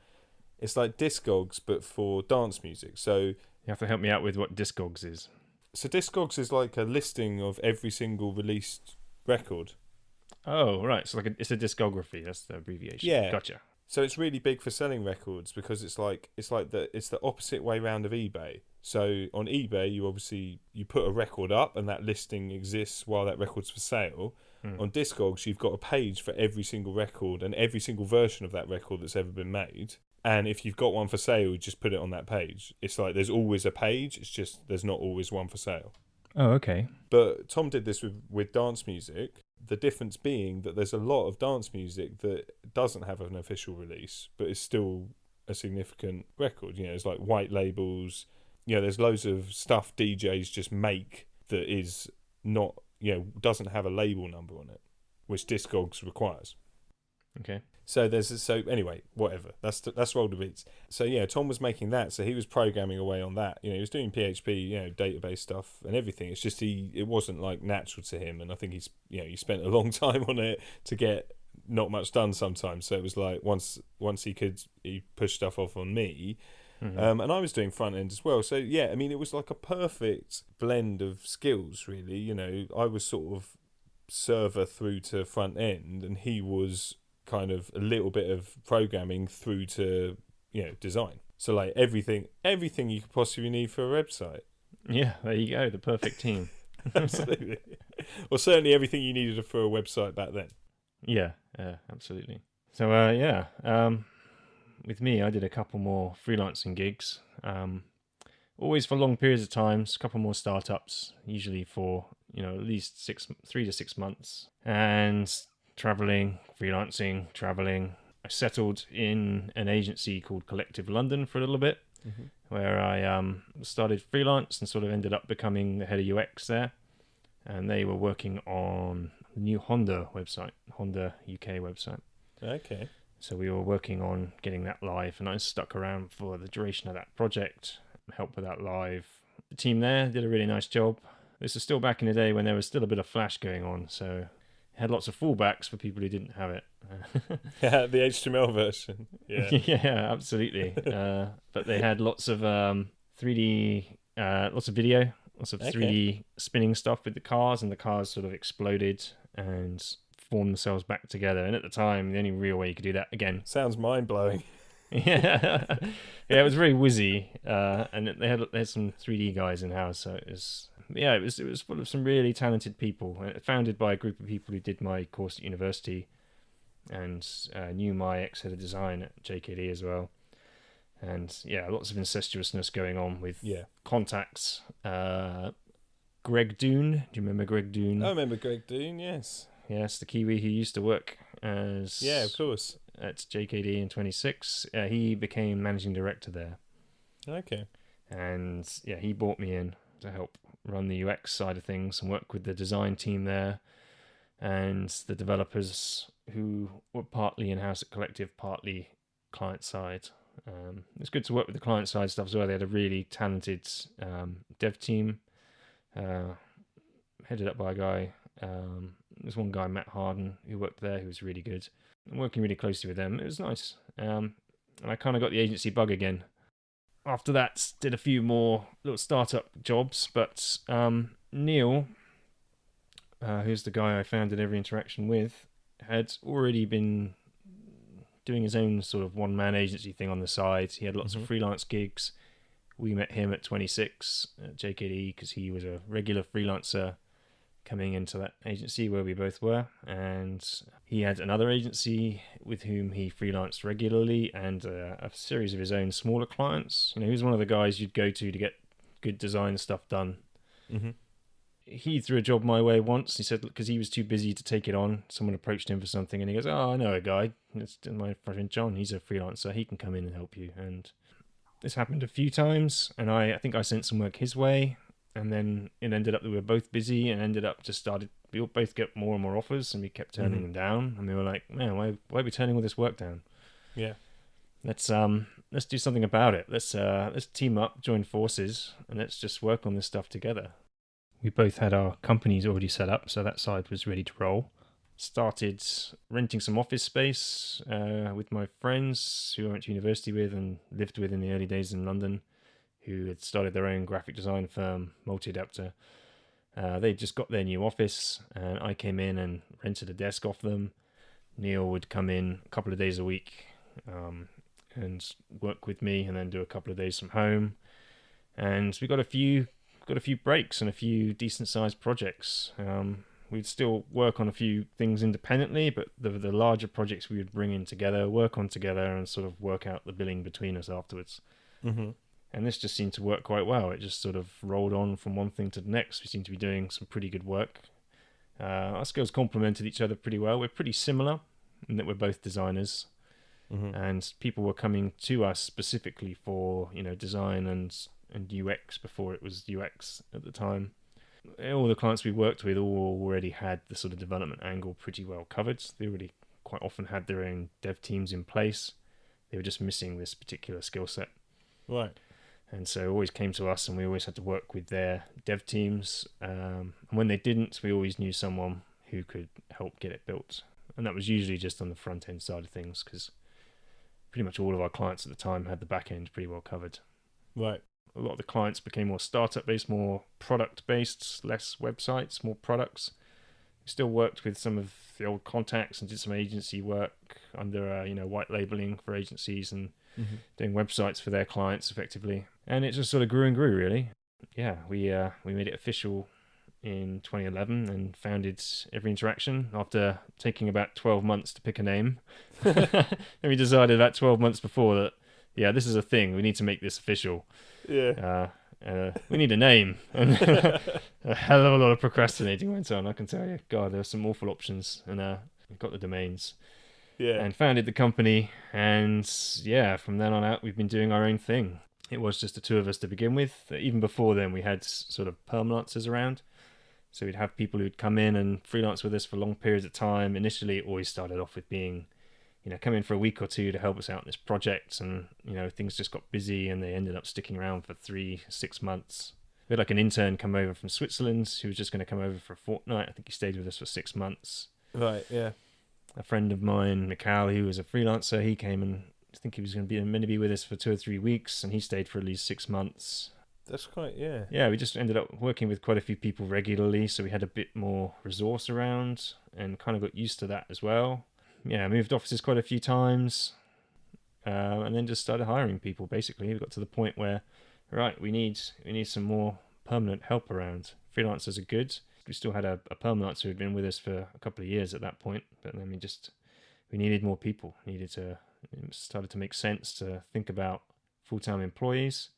It's like Discogs, but for dance music. So you have to help me out with what Discogs is. So Discogs is like a listing of every single released record. Oh, right. So it's a discography. That's the abbreviation. Yeah. Gotcha. So it's really big for selling records, because it's the opposite way round of eBay. So on eBay, you put a record up, and that listing exists while that record's for sale. On Discogs, you've got a page for every single record and every single version of that record that's ever been made. And if you've got one for sale, you just put it on that page. It's like there's always a page. It's just there's not always one for sale. Oh, okay. But Tom did this with dance music. The difference being that there's a lot of dance music that doesn't have an official release, but is still a significant record. It's like white labels. There's loads of stuff DJs just make that is not, doesn't have a label number on it, which Discogs requires. Okay. So anyway, whatever. That's Roller Beats. So Tom was making that. So he was programming away on that. He was doing PHP, database stuff and everything. It's just it wasn't like natural to him, and I think he spent a long time on it to get not much done sometimes. So it was like once he pushed stuff off on me. Mm-hmm. And I was doing front end as well. So it was like a perfect blend of skills, really. I was sort of server through to front end, and he was kind of a little bit of programming through to design. So like everything you could possibly need for a website. Yeah, there you go, the perfect team. Absolutely. Well, certainly everything you needed for a website back then. Yeah, absolutely. So with me, I did a couple more freelancing gigs, always for long periods of times, a couple more startups, usually for at least 3 to 6 months, and traveling, freelancing, traveling. I settled in an agency called Collective London for a little bit, where I started freelance and sort of ended up becoming the head of UX there. And they were working on the new Honda UK website. Okay. So we were working on getting that live, and I stuck around for the duration of that project, helped with that live. The team there did a really nice job. This is still back in the day when there was still a bit of Flash going on, so it had lots of fallbacks for people who didn't have it. Yeah, the HTML version. Yeah. Yeah, absolutely. But they had lots of 3D, lots of video, lots of 3D spinning stuff with the cars, and the cars sort of exploded and formed themselves back together. And at the time, the only real way you could do that, again, Sounds mind-blowing. yeah, it was very whizzy, and they had some 3D guys in house, so it was full of some really talented people, founded by a group of people who did my course at university, and knew my ex-head of design at JKD as well. And yeah, lots of incestuousness going on with contacts. Greg Doon, do you remember Greg Doon? I remember Greg Doon, yes. Yes, the Kiwi who used to work as... Yeah, of course. At JKD in 26. He became managing director there. Okay. And yeah, he brought me in to help run the UX side of things and work with the design team there and the developers who were partly in-house at Collective, partly client side. It's good to work with the client side stuff as well. They had a really talented dev team headed up by a guy. There's one guy, Matt Harden, who worked there, who was really good. I'm working really closely with them. It was nice. And I kind of got the agency bug again. After that, did a few more little startup jobs, but Neil, who's the guy I founded Every Interaction with, had already been doing his own sort of one-man agency thing on the side. He had lots of freelance gigs. We met him at 26 at JKD because he was a regular freelancer coming into that agency where we both were, and he had another agency with whom he freelanced regularly and a series of his own smaller clients. He was one of the guys you'd go to get good design stuff done. He threw a job my way once. He said, because he was too busy to take it on, someone approached him for something, and he goes, "Oh, I know a guy. It's my friend John. He's a freelancer. He can come in and help you." And this happened a few times, and I think I sent some work his way, and then it ended up that we were both busy, and we all both get more and more offers, and we kept turning them down, and we were like, man, why are we turning all this work down? Yeah. Let's do something about it. Let's team up, join forces, and let's just work on this stuff together. We both had our companies already set up, so that side was ready to roll. Started renting some office space with my friends who I went to university with and lived with in the early days in London, who had started their own graphic design firm, Multi-Adapter. They just got their new office, and I came in and rented a desk off them. Neil would come in a couple of days a week and work with me, and then do a couple of days from home. And we got a few breaks and a few decent-sized projects. We'd still work on a few things independently, but the larger projects we would bring in together, work on together, and sort of work out the billing between us afterwards. And this just seemed to work quite well. It just sort of rolled on from one thing to the next. We seemed to be doing some pretty good work. Our skills complemented each other pretty well. We're pretty similar in that we're both designers. And people were coming to us specifically for, design and UX before it was UX at the time. All the clients we worked with all already had the sort of development angle pretty well covered. They already quite often had their own dev teams in place. They were just missing this particular skill set. Right. And so always came to us, and we always had to work with their dev teams. And when they didn't, we always knew someone who could help get it built. And that was usually just on the front end side of things, because pretty much all of our clients at the time had the back end pretty well covered. Right. A lot of the clients became more startup based, more product based, less websites, more products. We still worked with some of the old contacts and did some agency work under white labeling for agencies and doing websites for their clients effectively. And it just sort of grew and grew, really. Yeah, we made it official in 2011 and founded Every Interaction after taking about 12 months to pick a name. And we decided about 12 months before that, yeah, this is a thing. We need to make this official. Yeah. We need a name. And a hell of a lot of procrastinating went on, I can tell you. God, there were some awful options. And we got the domains. Yeah. And founded the company. And yeah, from then on out, we've been doing our own thing. It was just the two of us to begin with. Even before then, we had sort of permalancers around. So we'd have people who'd come in and freelance with us for long periods of time. Initially, it always started off with being, come in for a week or two to help us out in this project. And, things just got busy and they ended up sticking around for 3-6 months. We had like an intern come over from Switzerland who was just going to come over for a fortnight. I think he stayed with us for 6 months. Right, yeah. A friend of mine, Mikhail, who was a freelancer, he came and I think he was going to be meant to be with us for 2 or 3 weeks, and he stayed for at least 6 months. That's quite, yeah. Yeah, we just ended up working with quite a few people regularly, so we had a bit more resource around and kind of got used to that as well. Yeah, moved offices quite a few times, and then just started hiring people. Basically, we got to the point where, right, we need some more permanent help around. Freelancers are good. We still had a permanencer who had been with us for a couple of years at that point, but then we needed more people. It started to make sense to think about full-time employees.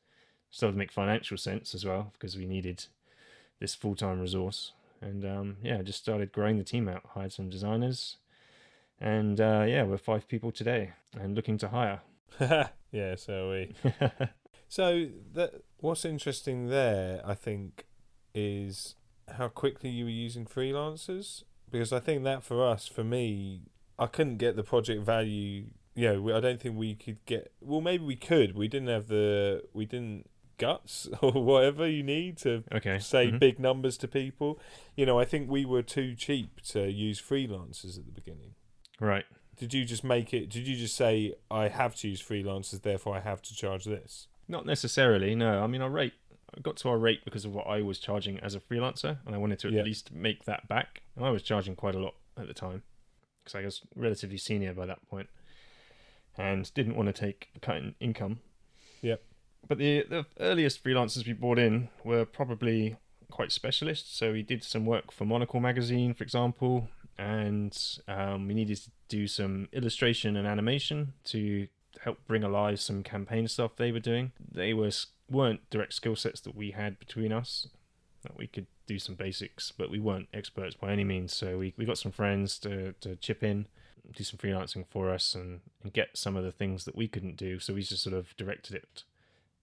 Started to make financial sense as well because we needed this full-time resource. And just started growing the team out. Hired some designers, and we're 5 people today and looking to hire. Yeah, so are we. So what's interesting there, I think, is how quickly you were using freelancers, because I think that for me, I couldn't get the project value. I don't think we could get. Well, maybe we could. We didn't guts or whatever you need to say big numbers to people. I think we were too cheap to use freelancers at the beginning. Right. Did you just say, I have to use freelancers, therefore I have to charge this? Not necessarily, no. I mean, I got to our rate because of what I was charging as a freelancer, and I wanted to at least make that back. And I was charging quite a lot at the time because I was relatively senior by that point and didn't want to take a cut in income. Yep. But the earliest freelancers we brought in were probably quite specialist. So we did some work for Monocle magazine, for example, and we needed to do some illustration and animation to help bring alive some campaign stuff they were doing. They weren't direct skill sets that we had between us. We could do some basics, but we weren't experts by any means. So we got some friends to chip in, do some freelancing for us and get some of the things that we couldn't do. So we just sort of directed it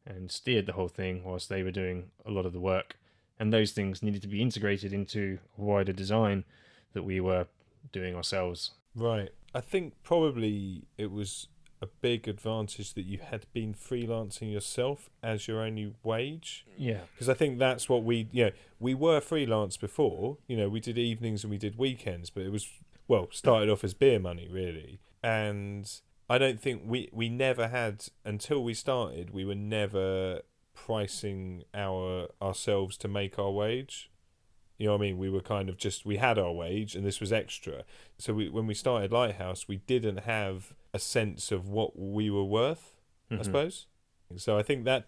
and steered the whole thing whilst they were doing a lot of the work. And those things needed to be integrated into a wider design that we were doing ourselves. Right. I think probably it was a big advantage that you had been freelancing yourself as your only wage. Yeah. Because I think that's what we were freelance before. We did evenings and we did weekends, but it was, started off as beer money, really. And I don't think we never had, until we started, we were never pricing ourselves to make our wage. You know what I mean? We were kind of we had our wage and this was extra. So when we started Lighthouse, we didn't have a sense of what we were worth, I suppose. So I think that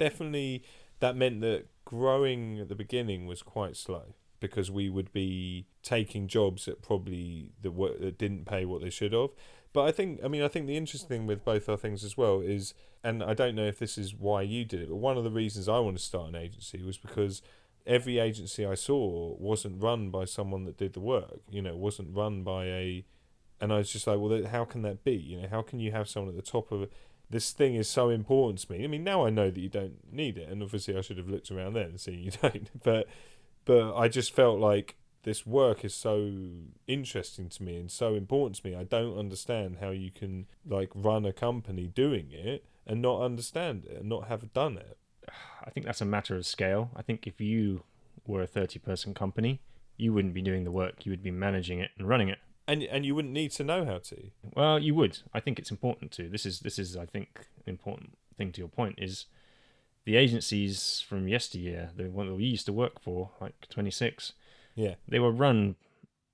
meant that growing at the beginning was quite slow, because we would be taking jobs that probably that didn't pay what they should have. But I think the interesting thing with both our things as well is, and I don't know if this is why you did it, but one of the reasons I wanted to start an agency was because every agency I saw wasn't run by someone that did the work, wasn't run by and I was just like, well, how can that be? How can you have someone at the top of it? This thing is so important to me. I mean, now I know that you don't need it, and obviously I should have looked around then and seen you don't, but I just felt like this work is so interesting to me and so important to me. I don't understand how you can run a company doing it and not understand it and not have done it. I think that's a matter of scale. I think if you were a 30-person company, you wouldn't be doing the work. You would be managing it and running it. And you wouldn't need to know how to. Well, you would. I think it's important to. This is I think an important thing to your point is the agencies from yesteryear, the one that we used to work for, like 26. Yeah. They were run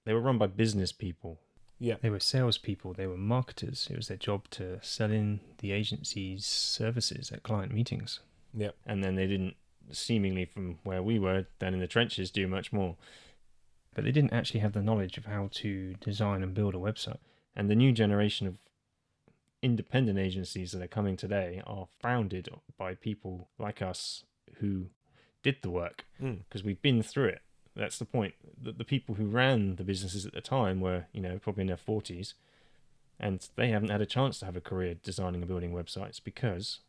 by business people. Yeah. They were salespeople. They were marketers. It was their job to sell in the agency's services at client meetings. Yeah. And then they didn't, seemingly from where we were down in the trenches, do much more. But they didn't actually have the knowledge of how to design and build a website. And the new generation of independent agencies that are coming today are founded by people like us who did the work, because we've been through it. That's the point. The people who ran the businesses at the time were, probably in their 40s, and they haven't had a chance to have a career designing and building websites because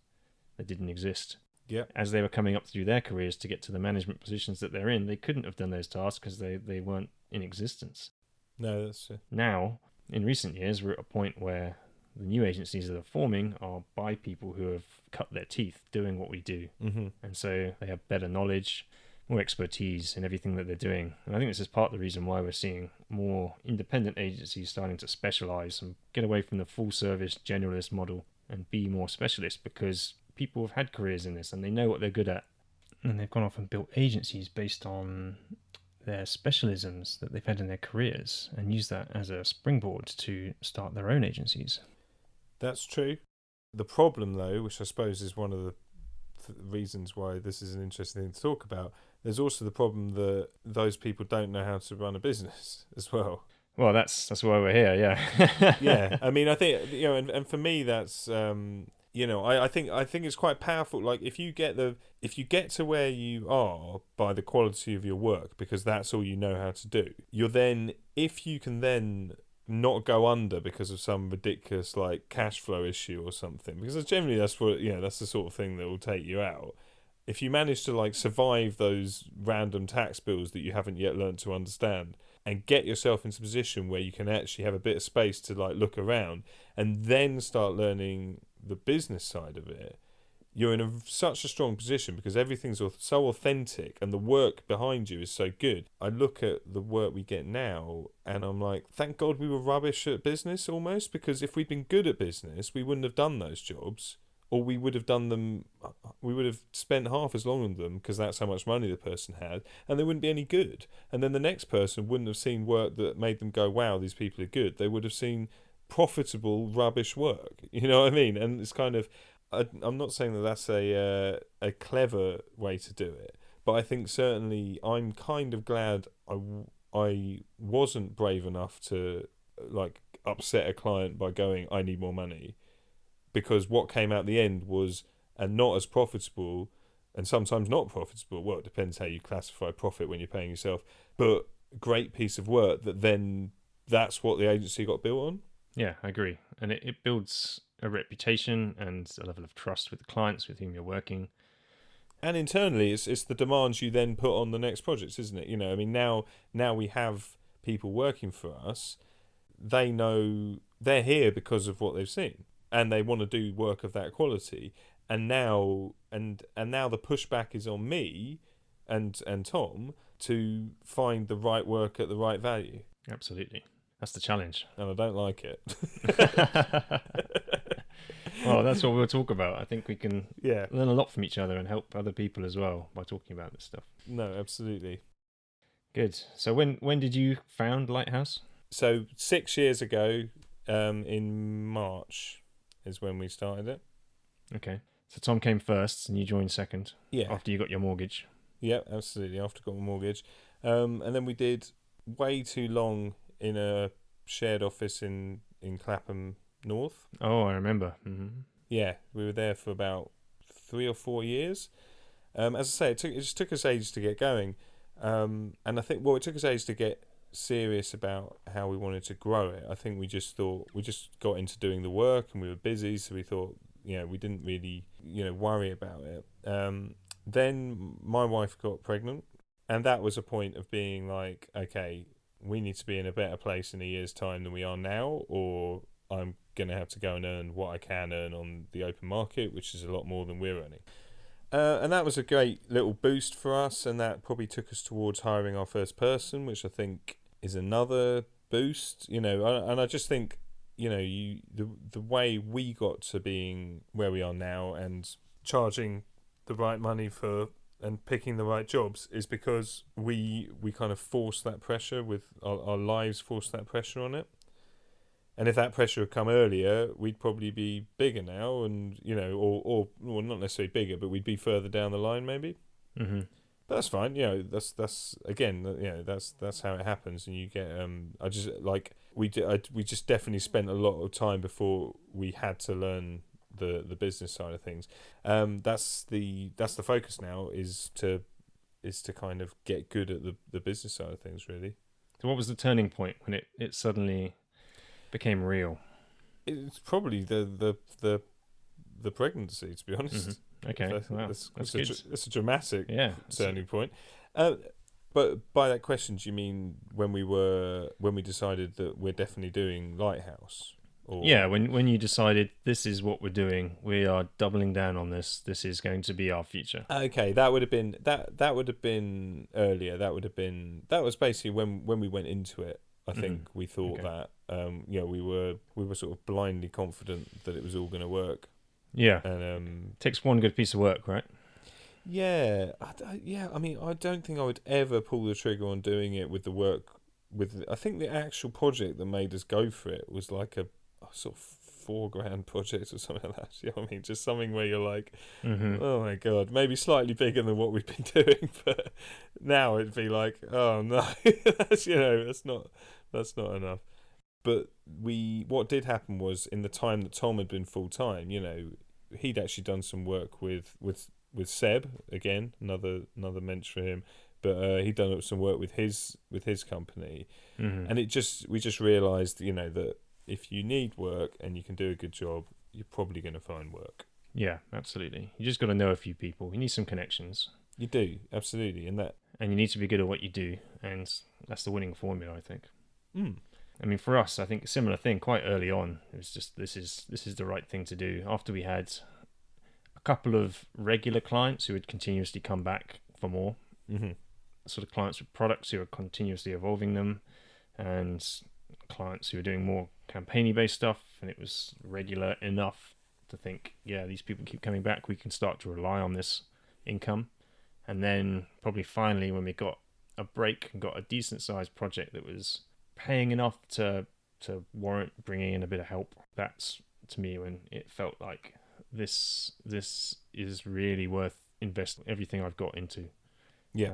they didn't exist. Yeah. As they were coming up through their careers to get to the management positions that they're in, they couldn't have done those tasks because they weren't in existence. No, that's Now, in recent years, we're at a point where the new agencies that are forming are by people who have cut their teeth doing what we do. Mm-hmm. And so they have better knowledge, more expertise in everything that they're doing. And I think this is part of the reason why we're seeing more independent agencies starting to specialize and get away from the full service generalist model and be more specialist, because people have had careers in this and they know what they're good at. And they've gone off and built agencies based on their specialisms that they've had in their careers and use that as a springboard to start their own agencies. That's true. The problem, though, which I suppose is one of the reasons why this is an interesting thing to talk about, there's also the problem that those people don't know how to run a business as well. Well, that's why we're here, yeah. Yeah, I mean, I think, and for me, that's I think it's quite powerful. Like, if you get to where you are by the quality of your work, because that's all you know how to do, you're then, if you can then not go under because of some ridiculous like cash flow issue or something, because generally that's the sort of thing that will take you out. If you manage to like survive those random tax bills that you haven't yet learned to understand, and get yourself into a position where you can actually have a bit of space to like look around and then start learning the business side of it, you're in such a strong position because everything's so authentic and the work behind you is so good. I look at the work we get now and I'm like, thank God we were rubbish at business almost, because if we'd been good at business, we wouldn't have done those jobs, or we would have spent half as long on them because that's how much money the person had, and they wouldn't be any good. And then the next person wouldn't have seen work that made them go, wow, these people are good. They would have seen profitable rubbish work. You know what I mean? And it's kind of, I'm not saying that that's a clever way to do it, but I think certainly I'm kind of glad I wasn't brave enough to like upset a client by going, I need more money, because what came out the end was not as profitable, and sometimes not profitable. Well, it depends how you classify profit when you're paying yourself, but great piece of work that then that's what the agency got built on. Yeah, I agree. And it builds a reputation and a level of trust with the clients with whom you're working. And internally, it's the demands you then put on the next projects, isn't it? I mean, now we have people working for us. They know they're here because of what they've seen, and they want to do work of that quality. And now the pushback is on me and Tom to find the right work at the right value. Absolutely. That's the challenge. And I don't like it. Well, that's what we'll talk about. I think we can learn a lot from each other and help other people as well by talking about this stuff. No, absolutely. Good. So when did you found Lighthouse? So 6 years ago, in March is when we started it. Okay. So Tom came first and you joined second. Yeah. After you got your mortgage. Yeah, absolutely. After I got my mortgage. And then we did way too long in a shared office in Clapham North. Oh, I remember. Mm-hmm. Yeah, we were there for about 3 or 4 years. As I say, it just took us ages to get going. And I think, it took us ages to get serious about how we wanted to grow it. I think we just got into doing the work and we were busy, so we thought, we didn't really, worry about it. Then my wife got pregnant, and that was a point of being like, okay, we need to be in a better place in a year's time than we are now, or I'm going to have to go and earn what I can earn on the open market, which is a lot more than we're earning. And that was a great little boost for us, and that probably took us towards hiring our first person, which I think is another boost. And I just think, the way we got to being where we are now and charging the right money for and picking the right jobs is because we kind of forced that pressure with our lives, forced that pressure on it. And if that pressure had come earlier, we'd probably be bigger now, and or not necessarily bigger, but we'd be further down the line maybe. Mm-hmm. But that's fine. That's again, that's how it happens, and you get. I just like we just definitely spent a lot of time before we had to learn the business side of things. That's the focus now, is to to kind of get good at the business side of things, really. So what was the turning point when it suddenly became real? It's probably the pregnancy, to be honest. Okay, wow, that's good. It's a dramatic turning point. But by that question, do you mean when we decided that we're definitely doing Lighthouse? Or... Yeah, when you decided this is what we're doing, we are doubling down on this. This is going to be our future. Okay, that would have been that would have been earlier. That was basically when we went into it. I think we thought that we were sort of blindly confident that it was all going to work. Yeah, and takes one good piece of work, right? Yeah, I mean, I don't think I would ever pull the trigger on doing it with the work. I think the actual project that made us go for it was like a sort of $4,000 project or something like that. You know what I mean? Just something where you're like, oh my god, maybe slightly bigger than what we've been doing, but now it'd be like, oh no, that's not enough. But what did happen was, in the time that Tom had been full time, he'd actually done some work with Seb, again, another mensch for him, but he'd done some work with his company, and we just realised, that if you need work and you can do a good job, you're probably going to find work. Yeah, absolutely. You just got to know a few people. You need some connections. You do, absolutely, and you need to be good at what you do, and that's the winning formula, I think. I mean, for us, I think a similar thing. Quite early on, it was just this is the right thing to do. After we had a couple of regular clients who would continuously come back for more, sort of clients with products who are continuously evolving them, and clients who are doing more campaigny based stuff, and it was regular enough to think, yeah, these people keep coming back, we can start to rely on this income. And then probably finally, when we got a break and got a decent sized project that was paying enough to warrant bringing in a bit of help, that's to me when it felt like this is really worth investing everything I've got into. It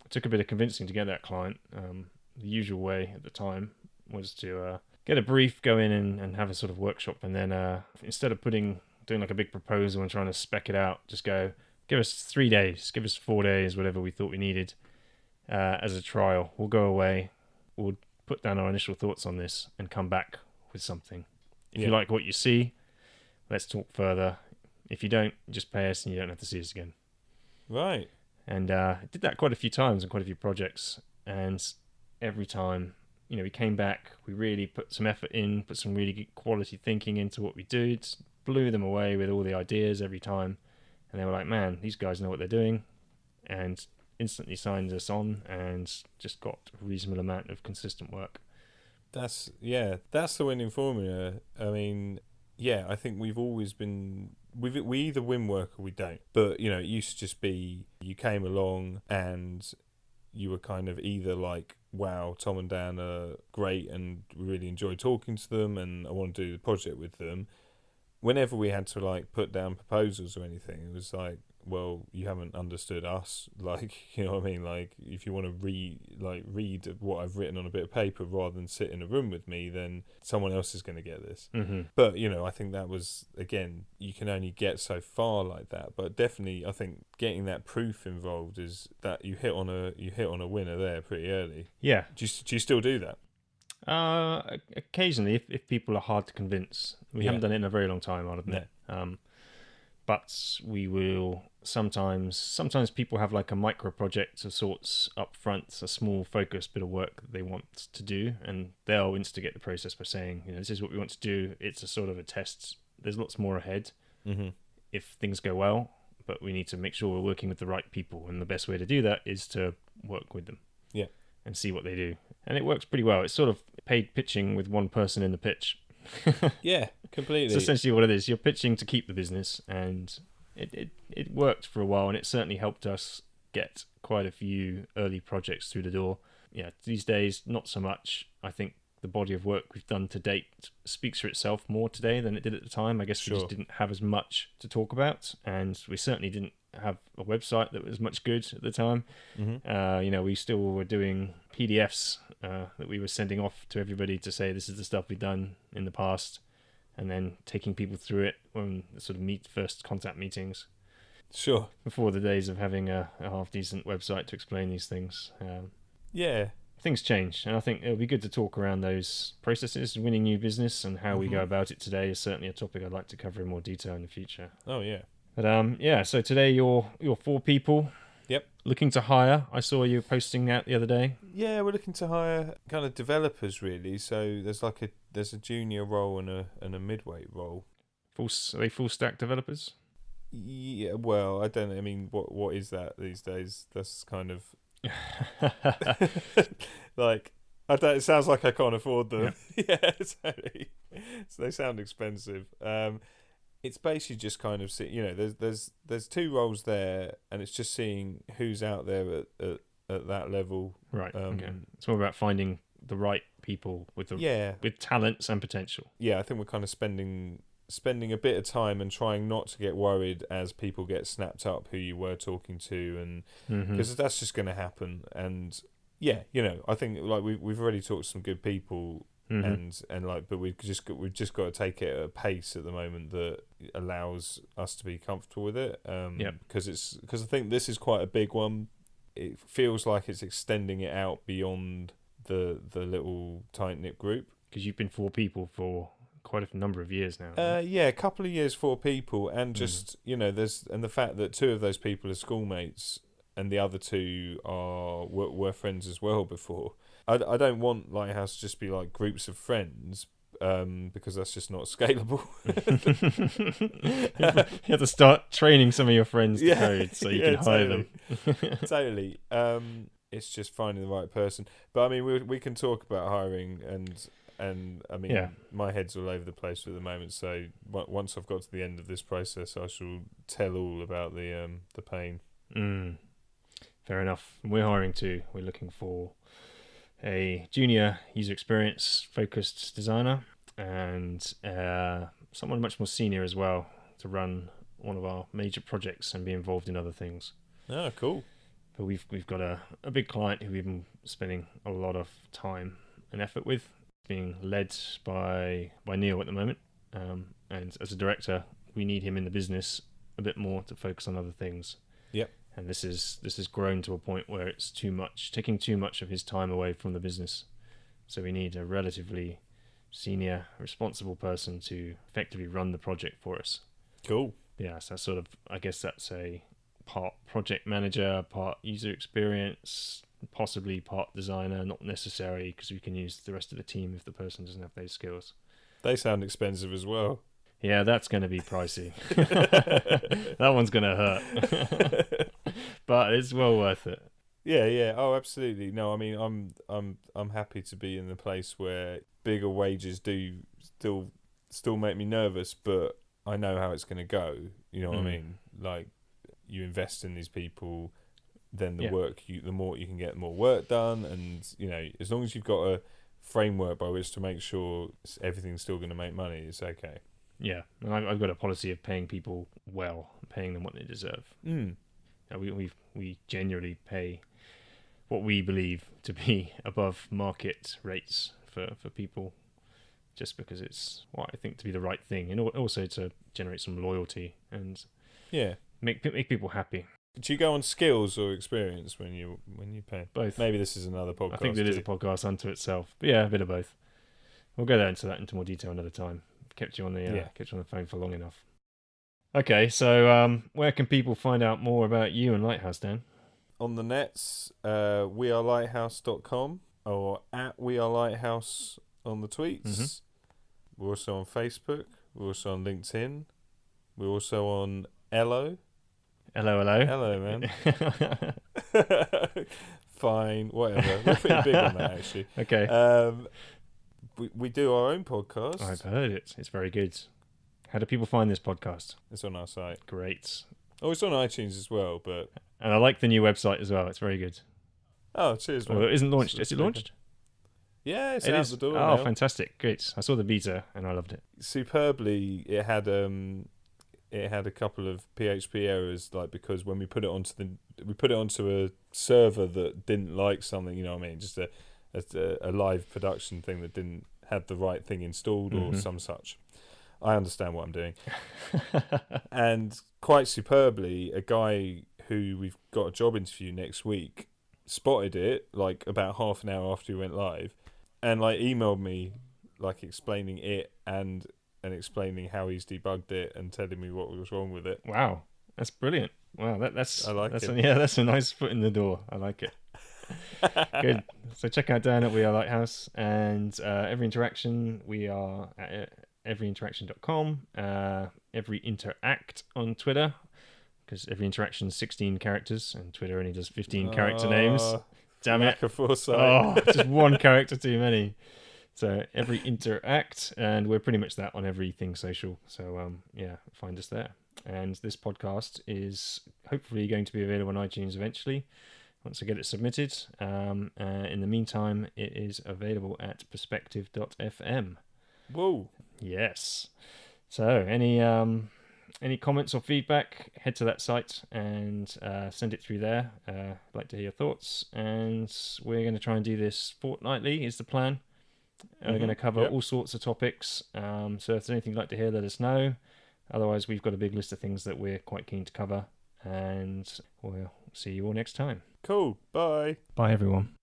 took a bit of convincing to get that client. The usual way at the time was to get a brief, go in and have a sort of workshop, and then instead of doing like a big proposal and trying to spec it out, just go, give us 3 days, give us 4 days, whatever we thought we needed as a trial. We'll go away, we'll put down our initial thoughts on this and come back with something. If you like what you see, let's talk further. If you don't, just pay us and you don't have to see us again. Right. And I did that quite a few times on quite a few projects, and every time, we came back, we really put some effort in, put some really good quality thinking into what we did, blew them away with all the ideas every time, and they were like, man, these guys know what they're doing, and instantly signed us on and just got a reasonable amount of consistent work. That's the winning formula. I mean, I think we've always been, we either win work or we don't. But, it used to just be, you came along and you were kind of either like, wow, Tom and Dan are great and we really enjoy talking to them and I want to do the project with them. Whenever we had to like put down proposals or anything, it was like, well, you haven't understood us. Like, you know what I mean? Like, if you want to read what I've written on a bit of paper rather than sit in a room with me, then someone else is going to get this. But, I think that was, again, you can only get so far like that. But definitely, I think getting that proof involved is that you hit on a winner there pretty early. Yeah. Do you still do that? Occasionally, if people are hard to convince. We haven't done it in a very long time, I'll admit. But we will sometimes people have like a micro project of sorts up front, a small focused bit of work that they want to do, and they'll instigate the process by saying, this is what we want to do. It's a sort of a test. There's lots more ahead if things go well, but we need to make sure we're working with the right people, and the best way to do that is to work with them and see what they do. And it works pretty well. It's sort of paid pitching with one person in the pitch. Yeah, completely. It's essentially what it is. You're pitching to keep the business, and it worked for a while, and it certainly helped us get quite a few early projects through the door. Yeah, these days, not so much. I think the body of work we've done to date speaks for itself more today than it did at the time. I guess we just didn't have as much to talk about, and we certainly didn't have a website that was much good at the time. We still were doing PDFs that we were sending off to everybody to say this is the stuff we've done in the past, and then taking people through it when sort of first contact meetings. Sure. Before the days of having a half-decent website to explain these things. Yeah. Things change, and I think it'll be good to talk around those processes, winning new business, and how we go about it today is certainly a topic I'd like to cover in more detail in the future. Oh, yeah. But yeah, so today you're 4 people. Yep. Looking to hire. I saw you posting that the other day. Yeah, we're looking to hire kind of developers, really. So there's a junior role and a midweight role. Are they full stack developers? Yeah, well, I don't know. I mean, what is that these days? That's kind of like, I don't. It sounds like I can't afford them. Yeah, totally. So they sound expensive. It's basically just kind of there's 2 roles there, and it's just seeing who's out there at that level. Right. Okay. It's more about finding the right people with talents and potential. Yeah, I think we're kind of spending a bit of time and trying not to get worried as people get snapped up who you were talking to, and because that's just going to happen. And yeah, I think like we've already talked to some good people, and like, but we've just got to take it at a pace at the moment that allows us to be comfortable with it. Because I think this is quite a big one. It feels like it's extending it out beyond the little tight knit group. Because you've been 4 people for quite a number of years now. Yeah, a couple of years, 4 people, and just and the fact that 2 of those people are schoolmates, and the other 2 were friends as well before. I don't want Lighthouse to just be like groups of friends, because that's just not scalable. You have to start training some of your friends to code so you can hire them. Totally. It's just finding the right person. But I mean, we can talk about hiring, and I mean, my head's all over the place at the moment. So once I've got to the end of this process, I shall tell all about the pain. Fair enough. We're hiring too. We're looking for a junior user experience focused designer and someone much more senior as well to run one of our major projects and be involved in other things. Oh, cool. But we've got a big client who we've been spending a lot of time and effort with, being led by Neil at the moment. And as a director, we need him in the business a bit more to focus on other things. Yep. And this has grown to a point where it's taking too much of his time away from the business. So we need a relatively senior, responsible person to effectively run the project for us. Cool. Yeah, so I guess that's a part project manager, part user experience, possibly part designer, not necessary, because we can use the rest of the team if the person doesn't have those skills. They sound expensive as well. Yeah, that's going to be pricey. That one's going to hurt. But it's well worth it. Yeah. Oh, absolutely. No, I mean, I'm happy to be in the place where bigger wages do still make me nervous, but I know how it's going to go. You know what I mean? Like, you invest in these people, then the more you can get more work done, and as long as you've got a framework by which to make sure everything's still going to make money, it's okay. Yeah, and I've got a policy of paying people well, paying them what they deserve. We genuinely pay what we believe to be above market rates for people, just because it's what I think to be the right thing, and also to generate some loyalty and make people happy. Do you go on skills or experience when you pay? Both. Maybe this is another podcast. I think it is a podcast unto itself, but yeah, a bit of both. We'll go into more detail another time. Kept you on the phone for long enough. Okay, so where can people find out more about you and Lighthouse, Dan? On the nets, wearelighthouse.com or at wearelighthouse on the tweets. We're also on Facebook. We're also on LinkedIn. We're also on Hello. Hello, man. Fine, whatever. We're pretty big on that, actually. Okay. We do our own podcast. I've heard it. It's very good. How do people find this podcast? It's on our site. Great. Oh, it's on iTunes as well, but... And I like the new website as well. It's very good. Oh, cheers, man. Well, it isn't launched. Is it launched? Yeah, it's out the door Oh, now. Fantastic. Great. I saw the beta and I loved it. Superbly, it had a couple of PHP errors, like, because when we put it onto a server that didn't like something, you know what I mean? Just a live production thing that didn't have the right thing installed or some such. I understand what I'm doing. And quite superbly, a guy who we've got a job interview next week spotted it like about half an hour after we went live, and like emailed me, like explaining it and explaining how he's debugged it and telling me what was wrong with it. Wow, that's brilliant. Wow, I like that's it. yeah, that's a nice foot in the door. I like it. Good. So check out Dan at We Are Lighthouse, and every interaction we are at everyinteraction.com. Every interact on Twitter, because every interaction is 16 characters and Twitter only does 15 character names. Damn it. Lack of foresight. Oh, just one character too many. So every interact, and we're pretty much that on everything social. So yeah, find us there. And this podcast is hopefully going to be available on iTunes eventually, once I get it submitted. In the meantime, it is available at perspective.fm. Whoa. Yes. So any comments or feedback, head to that site and send it through there. I'd like to hear your thoughts. And we're going to try and do this fortnightly is the plan. We're going to cover all sorts of topics. So if there's anything you'd like to hear, let us know. Otherwise, we've got a big list of things that we're quite keen to cover. And we'll see you all next time. Cool. Bye. Bye, everyone.